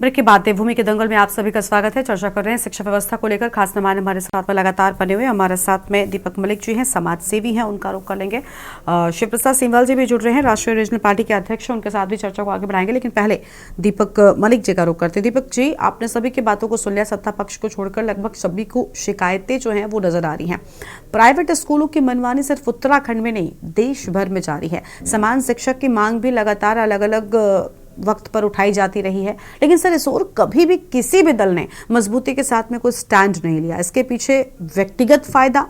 ब्रेक के बाद देवभूमि के दंगल में आप सभी का स्वागत है। चर्चा कर रहे हैं शिक्षा व्यवस्था को लेकर। खास मेहमान हमारे साथ में लगातार बने हुए। हमारे साथ में दीपक मलिक जी हैं, समाज सेवी हैं, उनका रुख कर लेंगे। शिव प्रसाद सिंहवाल जी भी जुड़ रहे हैं, राष्ट्रीय रीजनल पार्टी के अध्यक्ष, उनके साथ भी चर्चा को आगे बढ़ाएंगे। लेकिन पहले दीपक मलिक जी का रुख करते हैं। दीपक जी, आपने सभी की बातों को सुन लिया। सत्ता पक्ष को छोड़कर लगभग सभी को शिकायतें जो हैं वो नजर आ रही हैं। प्राइवेट स्कूलों की मनमानी सिर्फ उत्तराखंड में नहीं, देश भर में जारी है। समान शिक्षक की मांग भी लगातार अलग अलग वक्त पर उठाई जाती रही है, लेकिन सर इस ओर कभी भी किसी भी दल ने मजबूती के साथ में कोई स्टैंड नहीं लिया। इसके पीछे व्यक्तिगत फायदा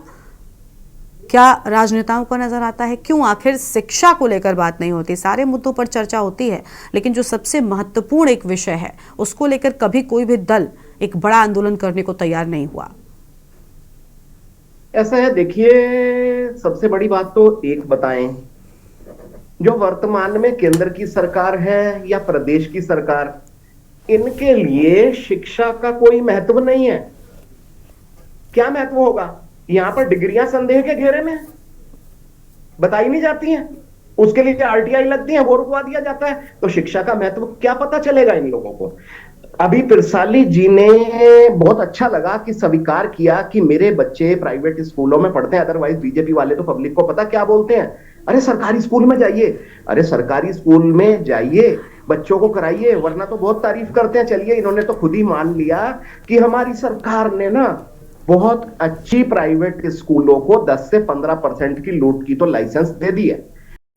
क्या राजनेताओं को नजर आता है? क्यों आखिर शिक्षा को लेकर बात नहीं होती? सारे मुद्दों पर चर्चा होती है, लेकिन जो सबसे महत्वपूर्ण एक विषय है उसको लेकर कभी कोई भी दल एक बड़ा आंदोलन करने को तैयार नहीं हुआ। ऐसा है, देखिए, सबसे बड़ी बात तो एक बताएं, जो वर्तमान में केंद्र की सरकार है या प्रदेश की सरकार, इनके लिए शिक्षा का कोई महत्व नहीं है। क्या महत्व होगा? यहां पर डिग्रियां संदेह के घेरे में बताई नहीं जाती हैं, उसके लिए आरटीआई लगती है, वो रुकवा दिया जाता है। तो शिक्षा का महत्व क्या पता चलेगा इन लोगों को? अभी पिरसाली जी ने बहुत अच्छा लगा कि स्वीकार किया कि मेरे बच्चे प्राइवेट स्कूलों में पढ़ते हैं। अदरवाइज बीजेपी वाले तो पब्लिक को पता क्या बोलते हैं, अरे सरकारी स्कूल में जाइए, अरे सरकारी स्कूल में जाइए, बच्चों को कराइए, वरना तो बहुत तारीफ करते हैं। चलिए, इन्होंने तो खुद ही मान लिया कि हमारी सरकार ने ना बहुत अच्छी प्राइवेट स्कूलों को 10 से 15% की लूट की तो लाइसेंस दे दी है।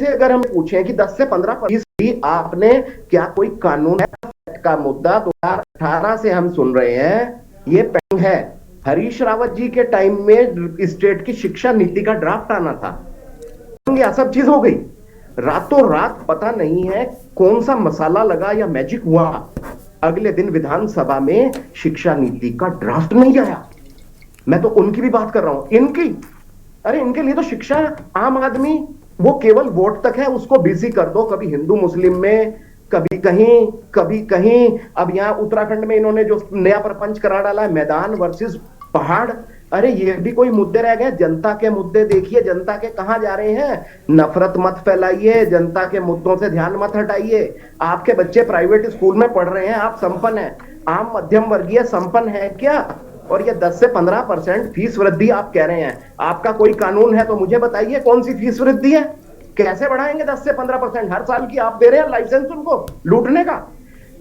अगर हम पूछें कि 10 से 15% भी आपने क्या कोई कानून है का मुद्दा 2018 से हम सुन रहे हैं, ये पेंडिंग है। हरीश रावत जी के टाइम में स्टेट की शिक्षा नीति का ड्राफ्ट आना था, यह सब चीज हो गई। रातों रात पता नहीं है कौन सा मसाला लगा या मैजिक हुआ, अगले दिन विधानसभा में शिक्षा नीति का ड्राफ्ट नहीं आया। मैं तो उनकी भी बात कर रहा हूं, इनकी, अरे इनके लिए तो शिक्षा आम आदमी वो केवल वोट तक है, उसको बिजी कर दो, कभी हिंदू मुस्लिम में, कभी कहीं। अब यहां उत्तराखंड में इन्होंने जो नया प्रपंच करा डाला है, मैदान वर्सेस पहाड़, अरे ये भी कोई मुद्दे रह गए? जनता के मुद्दे देखिए, जनता के कहां जा रहे हैं। नफरत मत फैलाइए, जनता के मुद्दों से ध्यान मत हटाइए। आपके बच्चे प्राइवेट स्कूल में पढ़ रहे हैं, आप संपन्न हैं, आम मध्यम वर्गीय संपन्न है क्या? और ये 10 से 15% फीस वृद्धि आप कह रहे हैं, आपका कोई कानून है तो मुझे बताइए कौन सी फीस वृद्धि है? कैसे बढ़ाएंगे 10 से 15%? हर साल की आप दे रहे हैं लाइसेंस उनको लूटने का।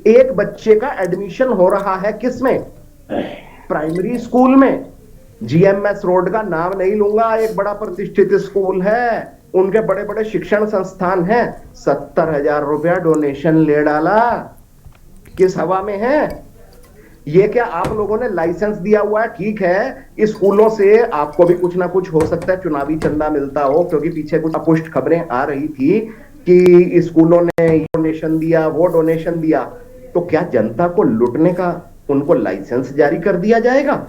एक बच्चे का एडमिशन हो रहा है किसमें? प्राइमरी स्कूल में। जीएमएस रोड का नाम नहीं लूंगा, एक बड़ा प्रतिष्ठित स्कूल है, उनके बड़े बड़े शिक्षण संस्थान हैं, 70,000 रुपया डोनेशन ले डाला। किस हवा में है ये? क्या आप लोगों ने लाइसेंस दिया हुआ है? ठीक है, स्कूलों से आपको भी कुछ ना कुछ हो सकता है चुनावी चंदा मिलता हो, क्योंकि पीछे कुछ अपुष्ट खबरें आ रही थी कि स्कूलों ने डोनेशन दिया, वो डोनेशन दिया। तो क्या जनता को लूटने का उनको लाइसेंस जारी कर दिया जाएगा?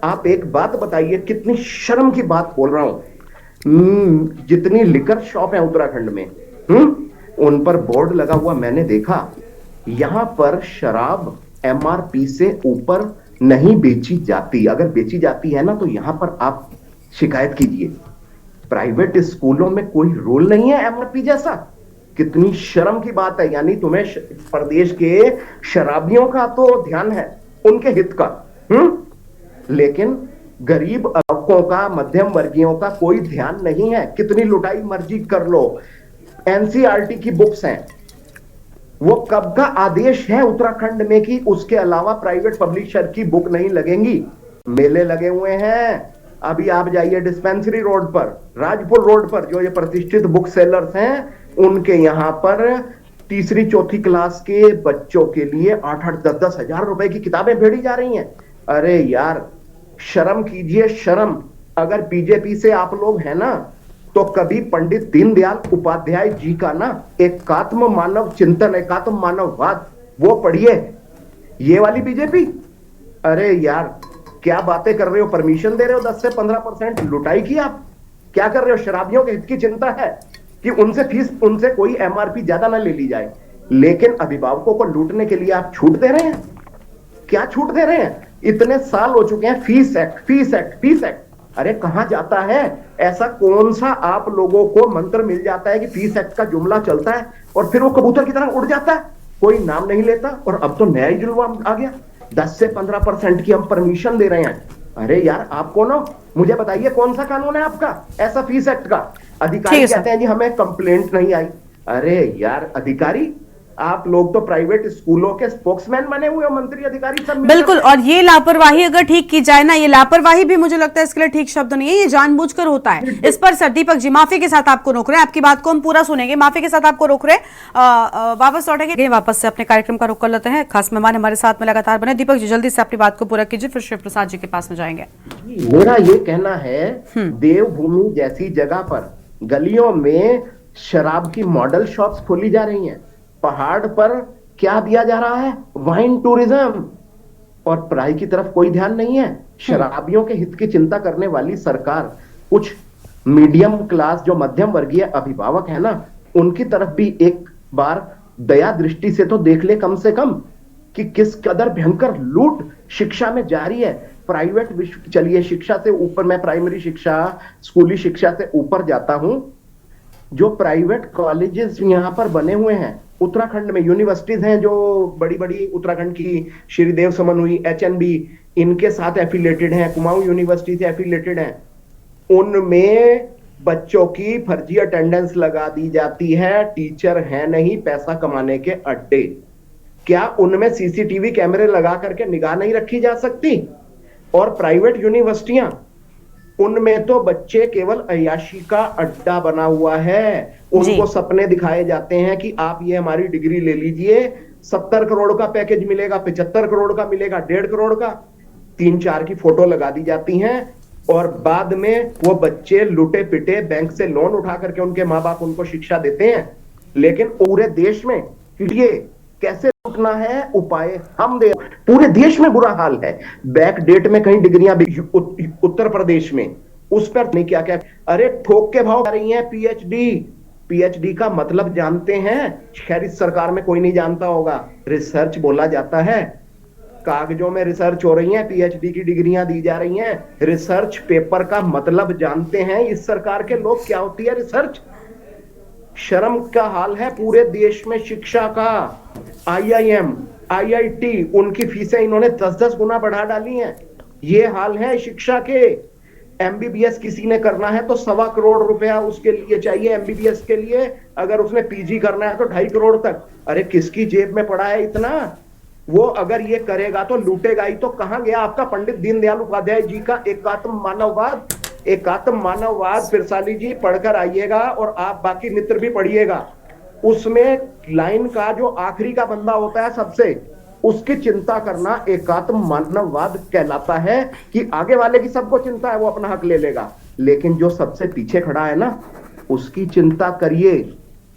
आप एक बात बताइए, कितनी शर्म की बात बोल रहा हूं, जितनी लिकर शॉप है उत्तराखंड में, उन पर बोर्ड लगा हुआ मैंने देखा, यहां पर शराब एमआरपी से ऊपर नहीं बेची जाती। अगर बेची जाती है ना तो यहां पर आप शिकायत कीजिए। प्राइवेट स्कूलों में कोई रूल नहीं है एमआरपी जैसा, कितनी शर्म की बात है। यानी तुम्हें प्रदेश के शराबियों का तो ध्यान है, उनके हित का, लेकिन गरीब तबकों का, मध्यम वर्गीयों का कोई ध्यान नहीं है। कितनी लुटाई मर्जी कर लो। एनसीईआरटी की बुक्स हैं, वो कब का आदेश है उत्तराखंड में कि उसके अलावा प्राइवेट पब्लिशर की बुक नहीं लगेंगी। मेले लगे हुए हैं। अभी आप जाइए डिस्पेंसरी रोड पर, राजपुर रोड पर, जो ये प्रतिष्ठित बुक सेलर्स हैं, उनके यहाँ पर तीसरी चौथी क्लास के बच्चों के लिए 8-8, 10-10 हजार रुपए की किताबें भेजी जा रही हैं। अरे यार, शर्म कीजिए, शर्म। अगर बीजेपी से आप लोग हैं ना, तो कभी पंडित दीनदयाल उपाध्याय जी का ना एकात्म मानव चिंतन, एकात्म मानववाद, वो पढ़िए। ये वाली बीजेपी, अरे यार क्या बातें कर रहे हो। परमिशन दे रहे हो 10 से 15% लुटाई की। आप क्या कर रहे हो। शराबियों के हित की चिंता है कि उनसे कोई एमआरपी ज्यादा ना ले ली जाए, लेकिन अभिभावकों को लूटने के लिए आप छूट दे रहे हैं। क्या छूट दे रहे हैं। इतने साल हो चुके हैं, fees act, fees act, fees act. अरे कहां जाता है। ऐसा कौन सा आप लोगों को मंत्र मिल जाता है कि फीस एक्ट का जुमला चलता है और फिर वो कबूतर की तरह उड़ जाता है, कोई नाम नहीं लेता। और अब तो नया ही जुलवा आ गया, 10 से 15% की हम परमिशन दे रहे हैं। अरे यार, आपको ना, मुझे बताइए कौन सा कानून है आपका ऐसा फीस एक्ट का। अधिकारी कहते हैं जी हमें कंप्लेंट नहीं आई। अरे यार अधिकारी, आप लोग तो प्राइवेट स्कूलों के स्पोक्समैन बने हुए हो, मंत्री अधिकारी सब। बिल्कुल, और ये लापरवाही अगर ठीक की जाए ना, ये लापरवाही भी मुझे लगता है इसके लिए ठीक शब्द नहीं है, ये जानबूझकर होता है। इस पर सर दीपक जी, माफी के साथ आपको रोक रहे हैं, आपकी बात को हम पूरा सुनेंगे, माफी के साथ आपको रोक रहे हैं। वापस लौटेंगे, वापस से अपने कार्यक्रम का रुख कर लेते हैं। खास मेहमान हमारे साथ में लगातार बने। दीपक जी जल्दी से अपनी बात को पूरा कीजिए, फिर शिव प्रसाद जी के पास में जाएंगे। मेरा ये कहना है, देवभूमि जैसी जगह पर गलियों में शराब की मॉडल शॉप्स खोली जा रही हैं। पहाड़ पर क्या दिया जा रहा है, वाइन टूरिज्म, और पढ़ाई की तरफ कोई ध्यान नहीं है। शराबियों के हित की चिंता करने वाली सरकार कुछ मीडियम क्लास, जो मध्यम वर्गीय अभिभावक है ना, उनकी तरफ भी एक बार दया दृष्टि से तो देख ले कम से कम, कि किस कदर भयंकर लूट शिक्षा में जारी है। प्राइवेट विश्व, चलिए शिक्षा से ऊपर, मैं प्राइमरी शिक्षा, स्कूली शिक्षा से ऊपर जाता हूं। जो प्राइवेट कॉलेजेस यहाँ पर बने हुए हैं उत्तराखंड में, यूनिवर्सिटीज हैं जो बड़ी बड़ी उत्तराखंड की, श्रीदेव समन हुई, HNB, इनके साथ एफिलेटेड हैं, कुमाऊं यूनिवर्सिटी से एफिलेटेड हैं। उनमें बच्चों की फर्जी अटेंडेंस लगा दी जाती है। टीचर है नहीं, पैसा कमाने के अड्डे। क्या उनमें सीसीटीवी कैमरे लगा करके निगाह नहीं रखी जा सकती। और प्राइवेट यूनिवर्सिटियां, उनमें तो बच्चे केवल अय्याशी का अड्डा बना हुआ है। उनको सपने दिखाए जाते हैं कि आप ये हमारी डिग्री ले लीजिए, 70 करोड़ का पैकेज मिलेगा, 75 करोड़ का मिलेगा, 1.5 करोड़ का, 3-4 की फोटो लगा दी जाती हैं। और बाद में वो बच्चे लुटे पिटे बैंक से लोन उठा करके उनके माँ बाप उनको शिक्षा देते हैं। लेकिन पूरे देश में ये कैसे लूटना है उपाय हम दे। पूरे देश में बुरा हाल है। बैक डेट में कहीं डिग्रियां उत्तर प्रदेश में, उस पर नहीं क्या क्या। अरे ठोक के भाव आ रही हैं। पीएचडी का मतलब जानते हैं? खैर इस सरकार में कोई नहीं जानता होगा। रिसर्च बोला जाता है, कागजों में रिसर्च हो रही है, पीएचडी की डिग्रियां दी जा रही हैं। रिसर्च पेपर का मतलब जानते हैं इस सरकार के लोग क्या होती है रिसर्च? शर्म का हाल है पूरे देश में शिक्षा का। IIM, IIT, उनकी फीसें इन्होंने 10-10 गुना बढ़ा डाली हैं। ये हाल है शिक्षा के। MBBS किसी ने करना है तो 1.25 करोड़ रुपया उसके लिए चाहिए MBBS के लिए। अगर उसने PG करना है तो 2.5 करोड़ तक। अरे किसकी जेब में पड़ा है इतना? वो अगर ये करेगा तो लूटेगा ही। तो कहां गया आपका पंडित दीनदयाल उपाध्याय जी का एकात्म मानववाद? एकात्म मानववाद फिरसाली जी पढ़कर आइएगा, और आप बाकी मित्र भी पढ़िएगा। उसमें लाइन का जो आखिरी का बंदा होता है सबसे, उसकी चिंता करना एकात्म मानववाद कहलाता है। कि आगे वाले की सबको चिंता है, वो अपना हक ले लेगा, लेकिन जो सबसे पीछे खड़ा है ना, उसकी चिंता करिए।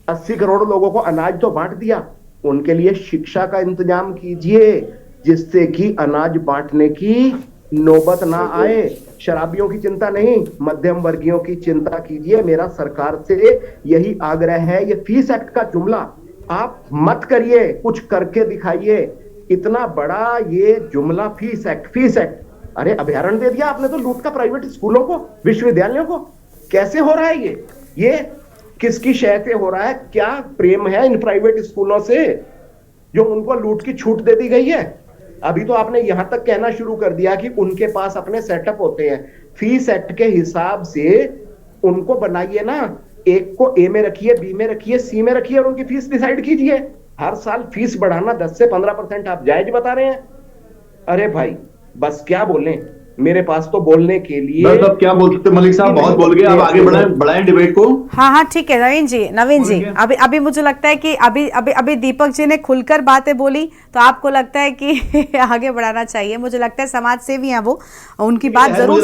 80 करोड़ लोगों को अनाज तो बांट दिया, उनके लिए शिक्षा का इंतजाम कीजिए, जिससे कि अनाज बांटने की नौबत ना आए। शराबियों की चिंता नहीं, मध्यम वर्गीयों की चिंता कीजिए। मेरा सरकार से यही आग्रह है। ये फीस एक्ट का जुमला आप मत करिए, कुछ करके दिखाइए। इतना बड़ा ये जुमला फीस एक्ट। अरे अभ्यारण्य दे दिया आपने तो लूट का प्राइवेट स्कूलों को, विश्वविद्यालयों को। कैसे हो रहा है ये किसकी शय से हो रहा है? क्या प्रेम है इन प्राइवेट स्कूलों से जो उनको लूट की छूट दे दी गई है? अभी तो आपने यहां तक कहना शुरू कर दिया कि उनके पास अपने सेटअप होते हैं। फीस एक्ट के हिसाब से उनको बनाइए ना, एक को ए में रखिए, बी में रखिए, सी में रखिए और उनकी फीस डिसाइड कीजिए। हर साल फीस बढ़ाना 10 से 15% आप जायज बता रहे हैं। अरे भाई बस क्या बोलें, मेरे पास तो बोलने के लिए बस अब क्या बोल सकते मलिक साहब, बहुत बोल गए, आप आगे बढ़ाएं डिबेट को। हाँ ठीक है नवीन जी अभी मुझे लगता है कि अभी दीपक जी ने खुलकर बातें बोली, तो आपको लगता है कि आगे बढ़ाना चाहिए। मुझे लगता है समाज सेवी हैं वो, उनकी बात जरूर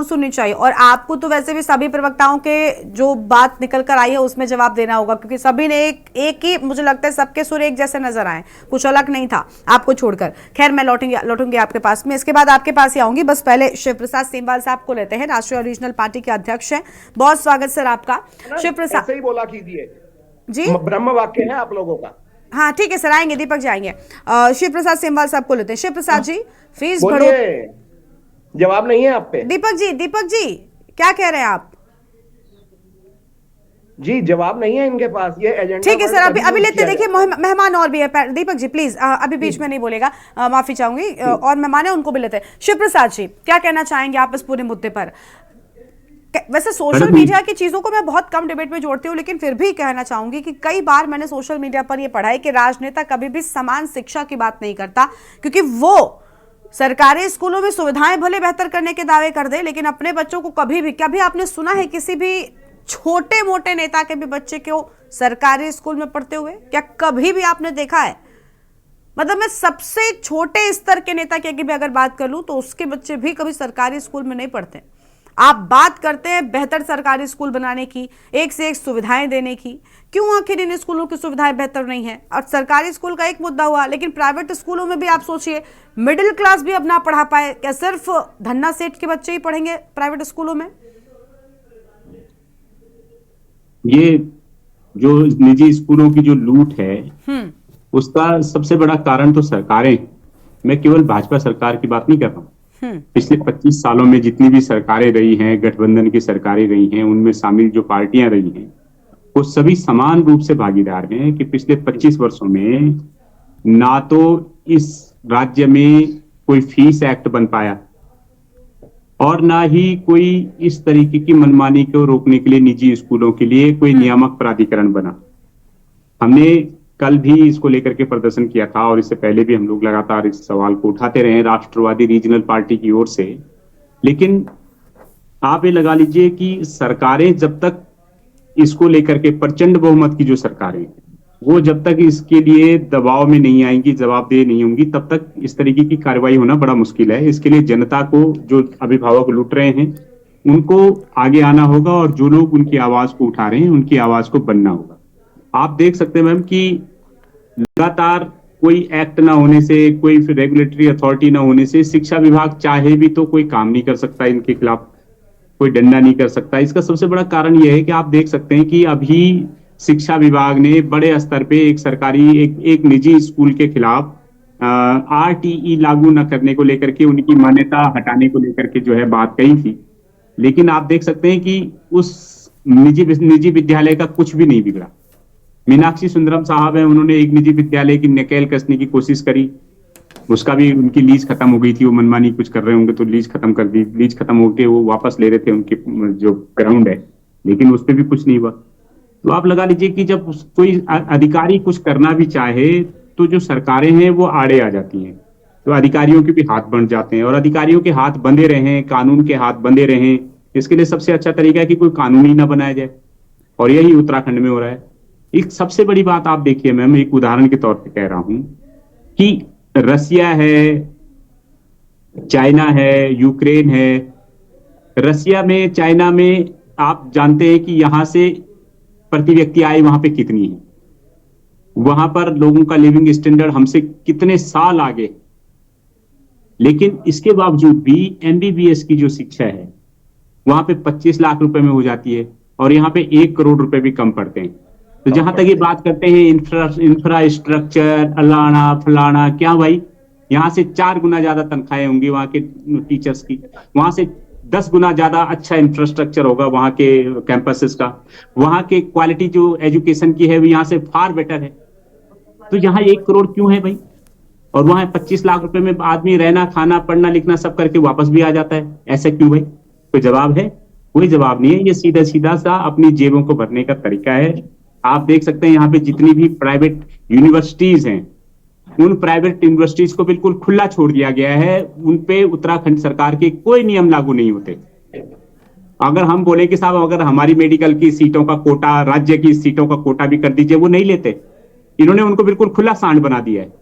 सुननी चाहिए, और आपको तो वैसे भी सभी प्रवक्ताओं के जो बात निकल कर आई है उसमें जवाब देना होगा, क्योंकि सभी ने एक ही, मुझे लगता है सबके सुर एक जैसे नजर आए, कुछ अलग नहीं था आपको छोड़कर। खैर मैं लौटूंगी आपके पास में, इसके बाद आपके पास ही आऊंगी। बस पहले शिव प्रसाद सेमवाल साहब को लेते हैं, राष्ट्रीय और रीजनल पार्टी के अध्यक्ष हैं। बहुत स्वागत सर आपका। शिव प्रसाद ऐसे ही बोला कीजिए जी, ब्रह्म वाक्य है आप लोगों का। हाँ ठीक है सर, आएंगे दीपक जी आएंगे। शिव प्रसाद सेमवाल साहब को लेते हैं। शिव प्रसाद जी, फीस बढ़ो, जवाब नहीं है आप पे। दीपक जी क्या कह रहे हैं आप? जी जवाब नहीं है इनके पास, ये एजेंडा। ठीक है सर, अभी लेते, देखिए मेहमान और भी है। दीपक जी प्लीज अभी बीच में नहीं बोलेगा, माफी चाहूंगी, और मेहमान है उनको भी लेते हैं। शिव प्रसाद जी क्या कहना चाहेंगे आप इस पूरे मुद्दे पर? वैसे सोशल मीडिया की चीजों को मैं बहुत कम डिबेट में जोड़ती हूँ, लेकिन फिर भी कहना चाहूंगी कि कई बार मैंने सोशल मीडिया पर यह पढ़ा है कि राजनेता कभी भी समान शिक्षा की बात नहीं करता, क्योंकि वो सरकारी स्कूलों में सुविधाएं भले बेहतर करने के दावे कर दे, लेकिन अपने बच्चों को कभी आपने सुना है किसी भी छोटे मोटे नेता के भी बच्चे को सरकारी स्कूल में पढ़ते हुए? क्या कभी भी आपने देखा है? मतलब मैं सबसे छोटे स्तर के नेता की भी अगर बात कर लूं तो उसके बच्चे भी कभी सरकारी स्कूल में नहीं पढ़ते। आप बात करते हैं बेहतर सरकारी स्कूल बनाने की, एक से एक सुविधाएं देने की, क्यों आखिर इन स्कूलों की सुविधाएं बेहतर नहीं है? और सरकारी स्कूल का एक मुद्दा हुआ, लेकिन प्राइवेट स्कूलों में भी आप सोचिए, मिडिल क्लास भी अब ना पढ़ा पाए। क्या सिर्फ धन्ना सेठ के बच्चे ही पढ़ेंगे प्राइवेट स्कूलों में? ये जो निजी स्कूलों की जो लूट है उसका सबसे बड़ा कारण तो सरकारें, मैं केवल भाजपा सरकार की बात नहीं कर रहा हूँ, पिछले 25 सालों में जितनी भी सरकारें रही हैं, गठबंधन की सरकारें रही हैं, उनमें शामिल जो पार्टियां रही हैं, वो सभी समान रूप से भागीदार हैं कि पिछले 25 वर्षों में ना तो इस राज्य में कोई फीस एक्ट बन पाया और ना ही कोई इस तरीके की मनमानी को रोकने के लिए निजी स्कूलों के लिए कोई नियामक प्राधिकरण बना। हमने कल भी इसको लेकर के प्रदर्शन किया था और इससे पहले भी हम लोग लगातार इस सवाल को उठाते रहे राष्ट्रवादी रीजनल पार्टी की ओर से। लेकिन आप ये लगा लीजिए कि सरकारें जब तक इसको लेकर के, प्रचंड बहुमत की जो सरकारें, वो जब तक इसके लिए दबाव में नहीं आएंगी, जवाबदेह नहीं होंगी, तब तक इस तरीके की कार्रवाई होना बड़ा मुश्किल है। इसके लिए जनता को, जो अभिभावक लूट रहे हैं, उनको आगे आना होगा और जो लोग उनकी आवाज को उठा रहे हैं उनकी आवाज को बनना होगा। आप देख सकते हैं मैम कि लगातार कोई एक्ट ना होने से, कोई रेगुलेटरी अथॉरिटी ना होने से शिक्षा विभाग चाहे भी तो कोई काम नहीं कर सकता, इनके खिलाफ कोई डंडा नहीं कर सकता। इसका सबसे बड़ा कारण यह है कि आप देख सकते हैं कि अभी शिक्षा विभाग ने बड़े स्तर पे एक सरकारी एक निजी स्कूल के खिलाफ RTE लागू न करने को लेकर के, उनकी मान्यता हटाने को लेकर के जो है बात कही थी। लेकिन आप देख सकते हैं कि उस निजी विद्यालय का कुछ भी नहीं बिगड़ा। मीनाक्षी सुंदरम साहब हैं, उन्होंने एक निजी विद्यालय की नकेल कसने की कोशिश करी, उसका भी उनकी लीज खत्म हो गई थी, वो मनमानी कुछ कर रहे होंगे तो लीज खत्म कर दी। लीज खत्म होकर वो वापस ले रहे थे उनके जो ग्राउंड है, लेकिन उस पर भी कुछ नहीं हुआ। तो आप लगा लीजिए कि जब कोई अधिकारी कुछ करना भी चाहे तो जो सरकारें हैं वो आड़े आ जाती हैं, तो अधिकारियों के भी हाथ बंध जाते हैं। और अधिकारियों के हाथ बंधे रहें, कानून के हाथ बंधे रहें, इसके लिए सबसे अच्छा तरीका है कि कोई कानून ही ना बनाया जाए, और यही उत्तराखंड में हो रहा है। एक सबसे बड़ी बात आप देखिए मैम, एक उदाहरण के तौर पे कह रहा हूं कि रसिया है, चाइना है, यूक्रेन है। रसिया में, चाइना में आप जानते हैं कि यहां से प्रति व्यक्ति आय वहां पे कितनी है, वहां पर लोगों का लिविंग स्टैंडर्ड हमसे कितने साल आगे। लेकिन इसके बावजूद भी MBBS की जो शिक्षा है वहां पे 25 लाख रुपए में हो जाती है और यहाँ पे 1 करोड़ रुपए भी कम पड़ते हैं। तो जहां तक ये बात करते हैं इंफ्रास्ट्रक्चर अलाना फलाना, क्या भाई, यहाँ से 4 गुना ज्यादा तनख्वाहें होंगी वहां के टीचर्स की, वहां से 10 गुना ज्यादा अच्छा इंफ्रास्ट्रक्चर होगा वहां के कैंपसेस का, वहां के क्वालिटी जो एजुकेशन की है वो यहाँ से फार बेटर है। तो यहाँ 1 करोड़ क्यों है भाई? और वहां 25 लाख रुपए में आदमी रहना, खाना, पढ़ना, लिखना सब करके वापस भी आ जाता है, ऐसा क्यों भाई? कोई जवाब है? कोई जवाब नहीं है। ये सीधा सीधा सा अपनी जेबों को भरने का तरीका है। आप देख सकते हैं यहाँ पे जितनी भी प्राइवेट यूनिवर्सिटीज हैं, उन प्राइवेट यूनिवर्सिटीज को बिल्कुल खुला छोड़ दिया गया है। उन पे उत्तराखंड सरकार के कोई नियम लागू नहीं होते। अगर हम बोले कि साहब अगर हमारी मेडिकल की सीटों का कोटा, राज्य की सीटों का कोटा भी कर दीजिए, वो नहीं लेते। इन्होंने उनको बिल्कुल खुला सांड बना दिया है।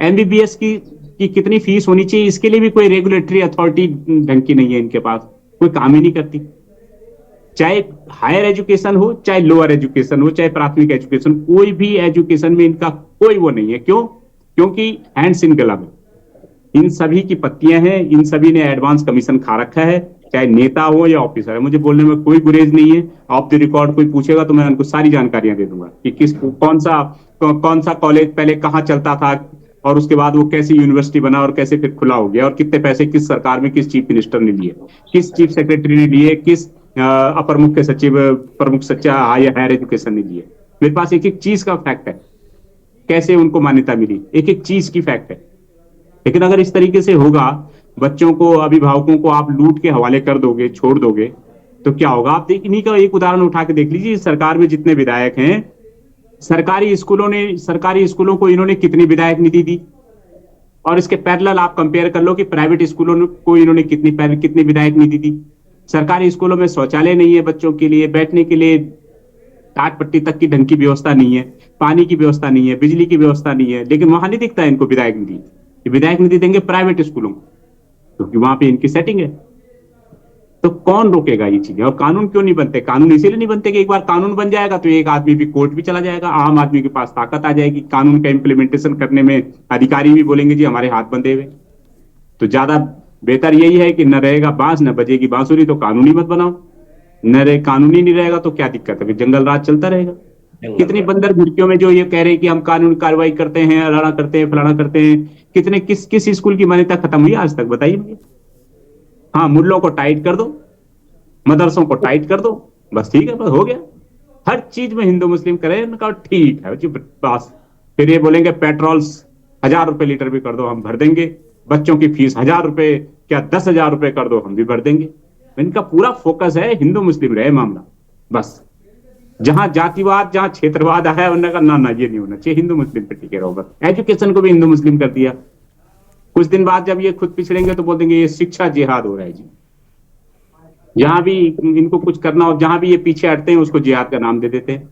एमबीबीएस की कितनी फीस होनी चाहिए, इसके लिए भी कोई रेगुलेटरी अथॉरिटी ढंग की नहीं है इनके पास, कोई काम ही नहीं करती। चाहे हायर एजुकेशन हो, चाहे लोअर एजुकेशन हो, चाहे प्राथमिक एजुकेशन, कोई भी एजुकेशन में इनका कोई वो नहीं है। क्यों? क्योंकि हैंड्स इन ग्लव है। इन सभी की पत्तियां हैं, इन सभी ने एडवांस कमीशन खा रखा है, चाहे नेता हो या ऑफिसर है। मुझे बोलने में कोई गुरेज नहीं है। ऑफ द रिकॉर्ड कोई पूछेगा तो मैं उनको सारी जानकारियां दे दूंगा कि कौन सा कॉलेज पहले कहाँ चलता था और उसके बाद वो कैसे यूनिवर्सिटी बना और कैसे फिर खुला हो गया, और कितने पैसे किस सरकार में किस चीफ मिनिस्टर ने लिए, किस चीफ सेक्रेटरी ने लिए, किस अपर मुख्य सचिव, प्रमुख सचिव हायर एजुकेशन ने लिए। मेरे पास एक एक चीज का फैक्ट है, कैसे उनको मान्यता मिली, एक एक चीज की फैक्ट है। लेकिन अगर इस तरीके से होगा, बच्चों को, अभिभावकों को आप लूट के हवाले कर दोगे, छोड़ दोगे, तो क्या होगा? आप इन्हीं का एक उदाहरण उठा के देख लीजिए। सरकार में जितने विधायक हैं, सरकारी स्कूलों को इन्होंने कितनी विधायक निधि दी, और इसके पैरेलल आप कंपेयर कर लो कि प्राइवेट स्कूलों को इन्होंने कितनी विधायक निधि दी। सरकारी स्कूलों में शौचालय नहीं है, बच्चों के लिए बैठने के लिए टाट पट्टी तक की ढंग की व्यवस्था नहीं है, पानी की व्यवस्था नहीं है, बिजली की व्यवस्था नहीं है, लेकिन वहां नहीं दिखता है इनको विधायक निधि। विधायक निधि देंगे प्राइवेट स्कूलों को, क्योंकि वहां पे इनकी सेटिंग है। तो कौन रोकेगा ये चीजें? और कानून क्यों नहीं बनते? कानून इसीलिए नहीं बनते कि एक बार कानून बन जाएगा तो एक आदमी भी कोर्ट भी चला जाएगा, आम आदमी के पास ताकत आ जाएगी, कानून का इम्प्लीमेंटेशन करने में अधिकारी भी बोलेंगे जी हमारे हाथ बंधे हुए। तो ज्यादा बेहतर यही है कि न रहेगा बांस न बजेगी बांसुरी, तो कानूनी मत बनाओ। न रहे कानूनी नहीं रहेगा तो क्या दिक्कत है, जंगल राज चलता रहेगा। कितनी बंदर घुड़कियों में जो ये कह रहे हैं कि हम कानून कार्रवाई करते हैं, अड़ाना करते हैं, फलाना करते हैं, कितने किस स्कूल की मान्यता खत्म हुई आज तक, बताइए मुझे। हाँ, मुल्लों को टाइट कर दो, मदरसों को टाइट कर दो, बस ठीक है, बस हो गया। हर चीज में हिंदू मुस्लिम करें, उनका ठीक है बस। फिर ये बोलेंगे पेट्रोल 1000 रुपए लीटर भी कर दो, हम भर देंगे। बच्चों की फीस 1000 रुपए क्या 10,000 रुपए कर दो, हम भी भर देंगे। इनका पूरा फोकस है हिंदू मुस्लिम रहे मामला, बस। जहां जातिवाद, जहां क्षेत्रवाद आया, उन्होंने कहा ना ये नहीं होना चाहिए, हिंदू मुस्लिम पे टिके रहो बस। एजुकेशन को भी हिंदू मुस्लिम कर दिया। कुछ दिन बाद जब ये खुद पिछड़ेंगे तो बोल देंगे ये शिक्षा जिहाद हो रहा है जी। जहां भी इनको कुछ करना हो, जहां भी ये पीछे हटते हैं, उसको जिहाद का नाम दे देते हैं।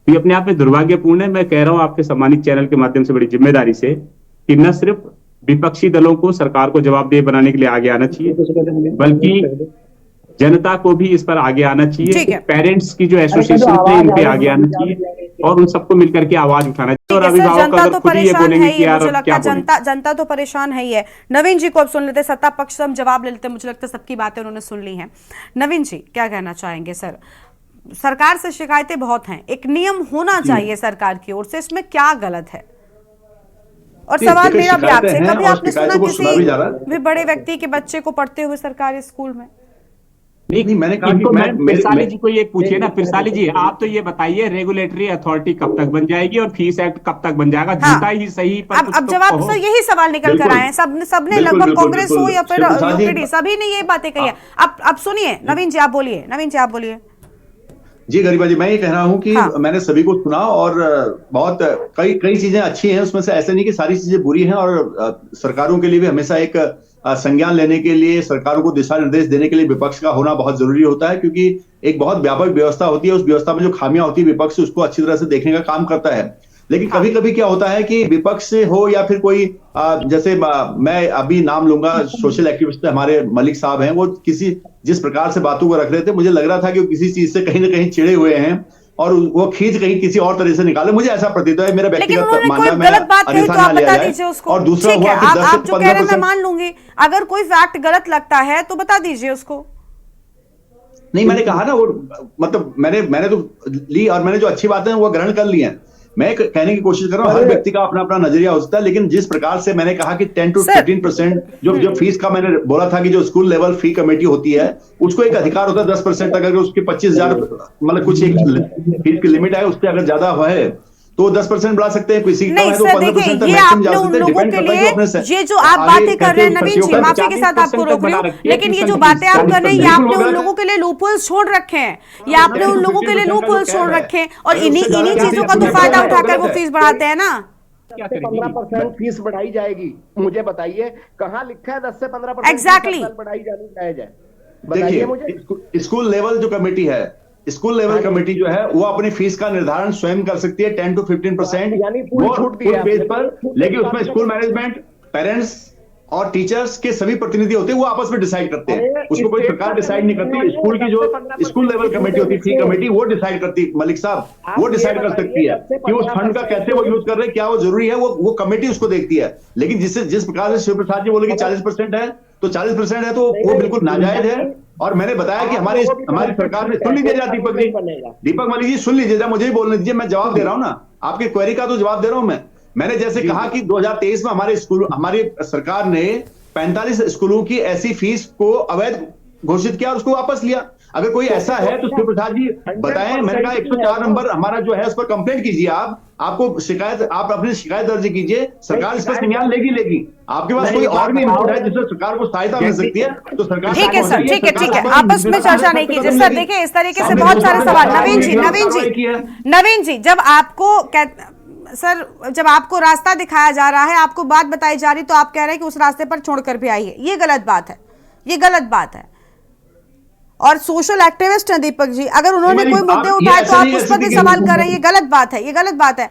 ये अपने आप में दुर्भाग्यपूर्ण है। मैं कह रहा हूं आपके सम्मानित चैनल के माध्यम से बड़ी जिम्मेदारी से कि न सिर्फ विपक्षी दलों को सरकार को जवाबदेह बनाने के लिए आगे आना चाहिए, बल्कि जनता को भी इस पर आगे आना चाहिए। पेरेंट्स की जो एसोसिएशन है, इन पे आगे आना चाहिए और उन सबको मिलकर के आवाज उठाना चाहिए। और अभिभावक अगर खुद ही ये बोलेंगे कि यार क्या बोलें, जनता तो परेशान है ही है। नवीन जी को अब सुन लेते, सत्ता पक्ष से हम जवाब ले लेते। मुझे लगता है सबकी बातें उन्होंने सुन ली हैं। नवीन जी क्या कहना चाहेंगे? सर, सरकार से शिकायतें बहुत हैं, एक नियम होना चाहिए सरकार की ओर से, इसमें क्या गलत है? और सवाल मेरा भी आपसे, कभी आपने सुना किसी भी बड़े व्यक्ति के बच्चे को पढ़ते हुए सरकारी स्कूल में? नहीं, मैंने कहा कि पिरसाली जी को ये पूछिए ना। पिरसाली जी, आप तो ये बताइए रेगुलेटरी अथॉरिटी कब तक बन जाएगी और फीस एक्ट कब तक बन जाएगा? झूठा ही सही पर अब जवाब सर यही सवाल निकल कर आए हैं। सबने लगभग कांग्रेस हो या फिर यूपीडी, सभी ने ये बातें कही है। अब सुनिए नवीन जी, आप बोलिए। जी गरिमा जी, मैं ये कह रहा हूं कि मैंने सभी को सुना और बहुत कई चीजें अच्छी हैं उसमें से, ऐसे नहीं कि सारी चीजें बुरी हैं। और सरकारों के लिए भी हमेशा एक संज्ञान लेने के लिए, सरकारों को दिशा निर्देश देने के लिए विपक्ष का होना बहुत जरूरी होता है, क्योंकि एक बहुत व्यापक व्यवस्था होती है, उस व्यवस्था में जो खामियां होती है विपक्ष उसको अच्छी तरह से देखने का काम करता है। लेकिन कभी कभी क्या होता है कि विपक्ष से हो या फिर कोई जैसे मैं अभी नाम लूंगा, सोशल एक्टिविस्ट हमारे मलिक साहब हैं, वो जिस प्रकार से बातों को रख रहे थे, मुझे लग रहा था कि वो किसी चीज से कहीं ना कहीं चिड़े हुए हैं और वो खींच कहीं किसी और तरह से निकाले। मुझे ऐसा प्रतीत है, मेरा व्यक्तिगत मानना, मैं अन्यथा ना लिया जाए। और दूसरा हुआ कि 10 से 15% मैं मान लूंगी, अगर कोई फैक्ट गलत लगता है तो बता दीजिए उसको। नहीं, मैंने कहा ना, वो मतलब मैंने तो ली और मैंने जो अच्छी बातें हैं वो ग्रहण कर ली हैं। मैं कहने की कोशिश कर रहा हूँ हर व्यक्ति का अपना अपना नजरिया हो सकता है, लेकिन जिस प्रकार से मैंने कहा कि 10 to 15% जो फीस का मैंने बोला था कि जो स्कूल लेवल फी कमेटी होती है उसको एक अधिकार होता है 10% तक, अगर उसके 25,000 मतलब कुछ एक फीस की लिमिट है, उससे अगर ज्यादा है तो 10% बढ़ा सकते हैं, किसी नहीं सर देखिए, ये आपने उन लोगों के लिए ये जो आप बातें कर रहे हैं नवीन जी, माफी के साथ आपको रोक रही हूँ, लेकिन ये जो बातें आप कर रहे हैं ये आपने उन लोगों के लिए लूपहोल्स छोड़ रखे हैं, ये आपने उन लोगों के लिए लूपहोल्स छोड़ रखे हैं और इन्हीं चीजों का तो फायदा उठाकर वो फीस बढ़ाते हैं ना। 15% फीस बढ़ाई जाएगी, मुझे बताइए कहाँ लिखा है 10 से 15% एग्जैक्टली बढ़ाई जानी जायज है? देखिए स्कूल लेवल जो कमेटी है, स्कूल लेवल कमेटी जो है वो अपनी फीस का निर्धारण स्वयं कर सकती है 10 to 15% बेस पर, लेकिन उसमें स्कूल मैनेजमेंट, पेरेंट्स और टीचर्स के सभी प्रतिनिधि होते हैं, वो आपस में डिसाइड करते हैं, उसको कोई सरकार डिसाइड नहीं करती। स्कूल की जो स्कूल लेवल कमेटी होती है, फी कमेटी, वो डिसाइड करती है, मलिक साहब वो डिसाइड कर सकती है कि उस फंड का कैसे वो यूज कर रहे हैं, क्या वो जरूरी है, वो कमेटी उसको देखती है। लेकिन जिस प्रकार से शिव प्रसाद जी बोले कि 40% है तो 40% है तो वो बिल्कुल नाजायज है। और मैंने बताया कि हमारी सरकार ने, सुन लीजिए दीपक मलिक जी सुन लीजिए, मुझे ही बोलने दीजिए, मैं जवाब दे रहा हूं ना, आपके क्वेरी का तो जवाब दे रहा हूं मैंने जैसे कहा कि 2023 में हमारी सरकार ने 45 स्कूलों की ऐसी फीस को अवैध घोषित किया और उसको वापस लिया। अगर कोई ऐसा है तो शिव प्रसाद जी बताएं। मैंने कहा 104 नंबर हमारा जो है उस पर कंप्लेंट कीजिए, आप अपनी शिकायत दर्ज कीजिए, सरकार इसका संज्ञान लेगी। आपके पास कोई और भी इनपुट है जिससे सरकार को सहायता मिल सकती है तो सरकार, ठीक है सर, ठीक है आपस में चर्चा नहीं कीजिए सर। देखिए इस तरीके से बहुत सारे सवाल। नवीन जी जब आपको रास्ता दिखाया जा रहा है, आपको बात बताई जा रही, तो आप कह रहे हैं कि उस रास्ते पर छोड़कर भी आइए, ये गलत बात है, ये गलत बात है। और सोशल एक्टिविस्ट हैं दीपक जी, अगर उन्होंने कोई मुद्दे उठाए तो आप उस पर भी सवाल कर रहे हैं, ये गलत बात है, ये गलत बात है।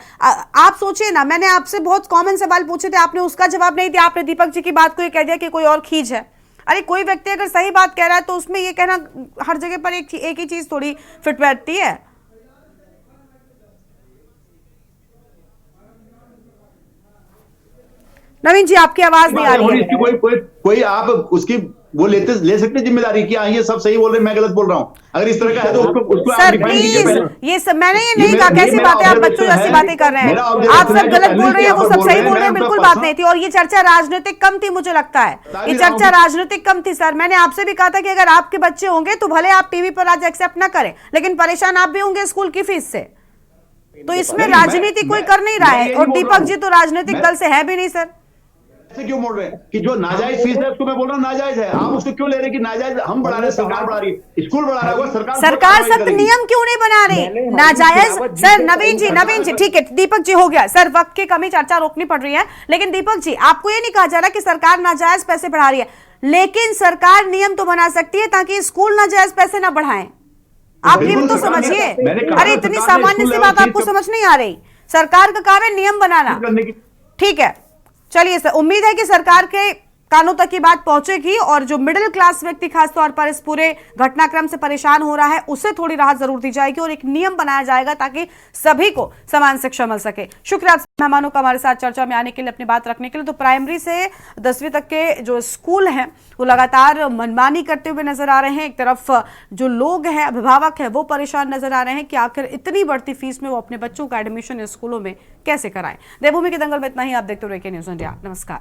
आप सोचिए ना, मैंने आपसे बहुत कॉमन सवाल पूछे थे, आपने उसका जवाब नहीं दिया, आपने दीपक जी की बात को ये कह दिया कि कोई और खींच है। अरे कोई व्यक्ति अगर सही बात कह रहा है तो उसमें ये कहना हर जगह पर एक ही चीज थोड़ी फिट बैठती है। नवीन जी आपकी आवाज नहीं आ रही है। कोई आप उसकी वो ले सकते जिम्मेदारी कि ये सब सही बोल रहे हैं, मैं गलत बोल रहा हूँ। अगर इस तरह का है तो उसको सर प्लीज, ये सब मैंने ये नहीं कहा, कैसी बातें आप बच्चों जैसी बातें कर रहे हैं, आप सब गलत बोल रहे हैं, वो सब सही बोल रहे हैं, बिल्कुल बात नहीं थी। और ये चर्चा राजनीतिक कम थी, मुझे लगता है ये चर्चा राजनीतिक कम थी सर। मैंने आपसे भी कहा था कि अगर आपके बच्चे होंगे तो भले आप टीवी पर आज एक्सेप्ट ना करें, लेकिन परेशान आप भी होंगे स्कूल की फीस से। तो इसमें राजनीति कोई कर नहीं रहा है, और दीपक जी तो राजनीतिक दल से है भी नहीं सर। ऐसे क्यों बोल रहे हैं कि जो नाजायज फीस है उसको मैं बोल रहा हूँ नाजायज है, आप उसको क्यों ले रहे हैं कि नाजायज? हम बढ़ा रहे हैं, सरकार बढ़ा रही है, स्कूल बढ़ा रहा है, सरकार सख्त नियम क्यों नहीं बना रही? नाजायज सर, नवीन जी ठीक है, दीपक जी हो गया सर, वक्त की कमी, चर्चा रोकनी पड़ रही है। लेकिन दीपक जी आपको ये नहीं कहा जा रहा कि सरकार नाजायज पैसे बढ़ा रही है, लेकिन सरकार नियम तो बना सकती है ताकि स्कूल नाजायज पैसे ना बढ़ाएं। आप ये तो समझिए, अरे इतनी सामान्य सी बात आपको समझ नहीं आ रही। सरकार का काम है नियम बनाना, ठीक है। चलिए सर, उम्मीद है कि सरकार के कानों तक की बात पहुंचेगी और जो मिडिल क्लास व्यक्ति खासतौर पर इस पूरे घटनाक्रम से परेशान हो रहा है उसे थोड़ी राहत जरूर दी जाएगी और एक नियम बनाया जाएगा ताकि सभी को समान शिक्षा मिल सके। शुक्रिया आप मेहमानों का हमारे साथ चर्चा में आने के लिए, अपनी बात रखने के लिए। तो प्राइमरी से 10वीं तक के जो स्कूल हैं वो लगातार मनमानी करते हुए नजर आ रहे हैं। एक तरफ जो लोग हैं, अभिभावक हैं, वो परेशान नजर आ रहे हैं कि आखिर इतनी बढ़ती फीस में वो अपने बच्चों का एडमिशन स्कूलों में कैसे कराएं। देवभूमि के दंगल में इतना ही। आप देखते रहिए न्यूज़ इंडिया। नमस्कार।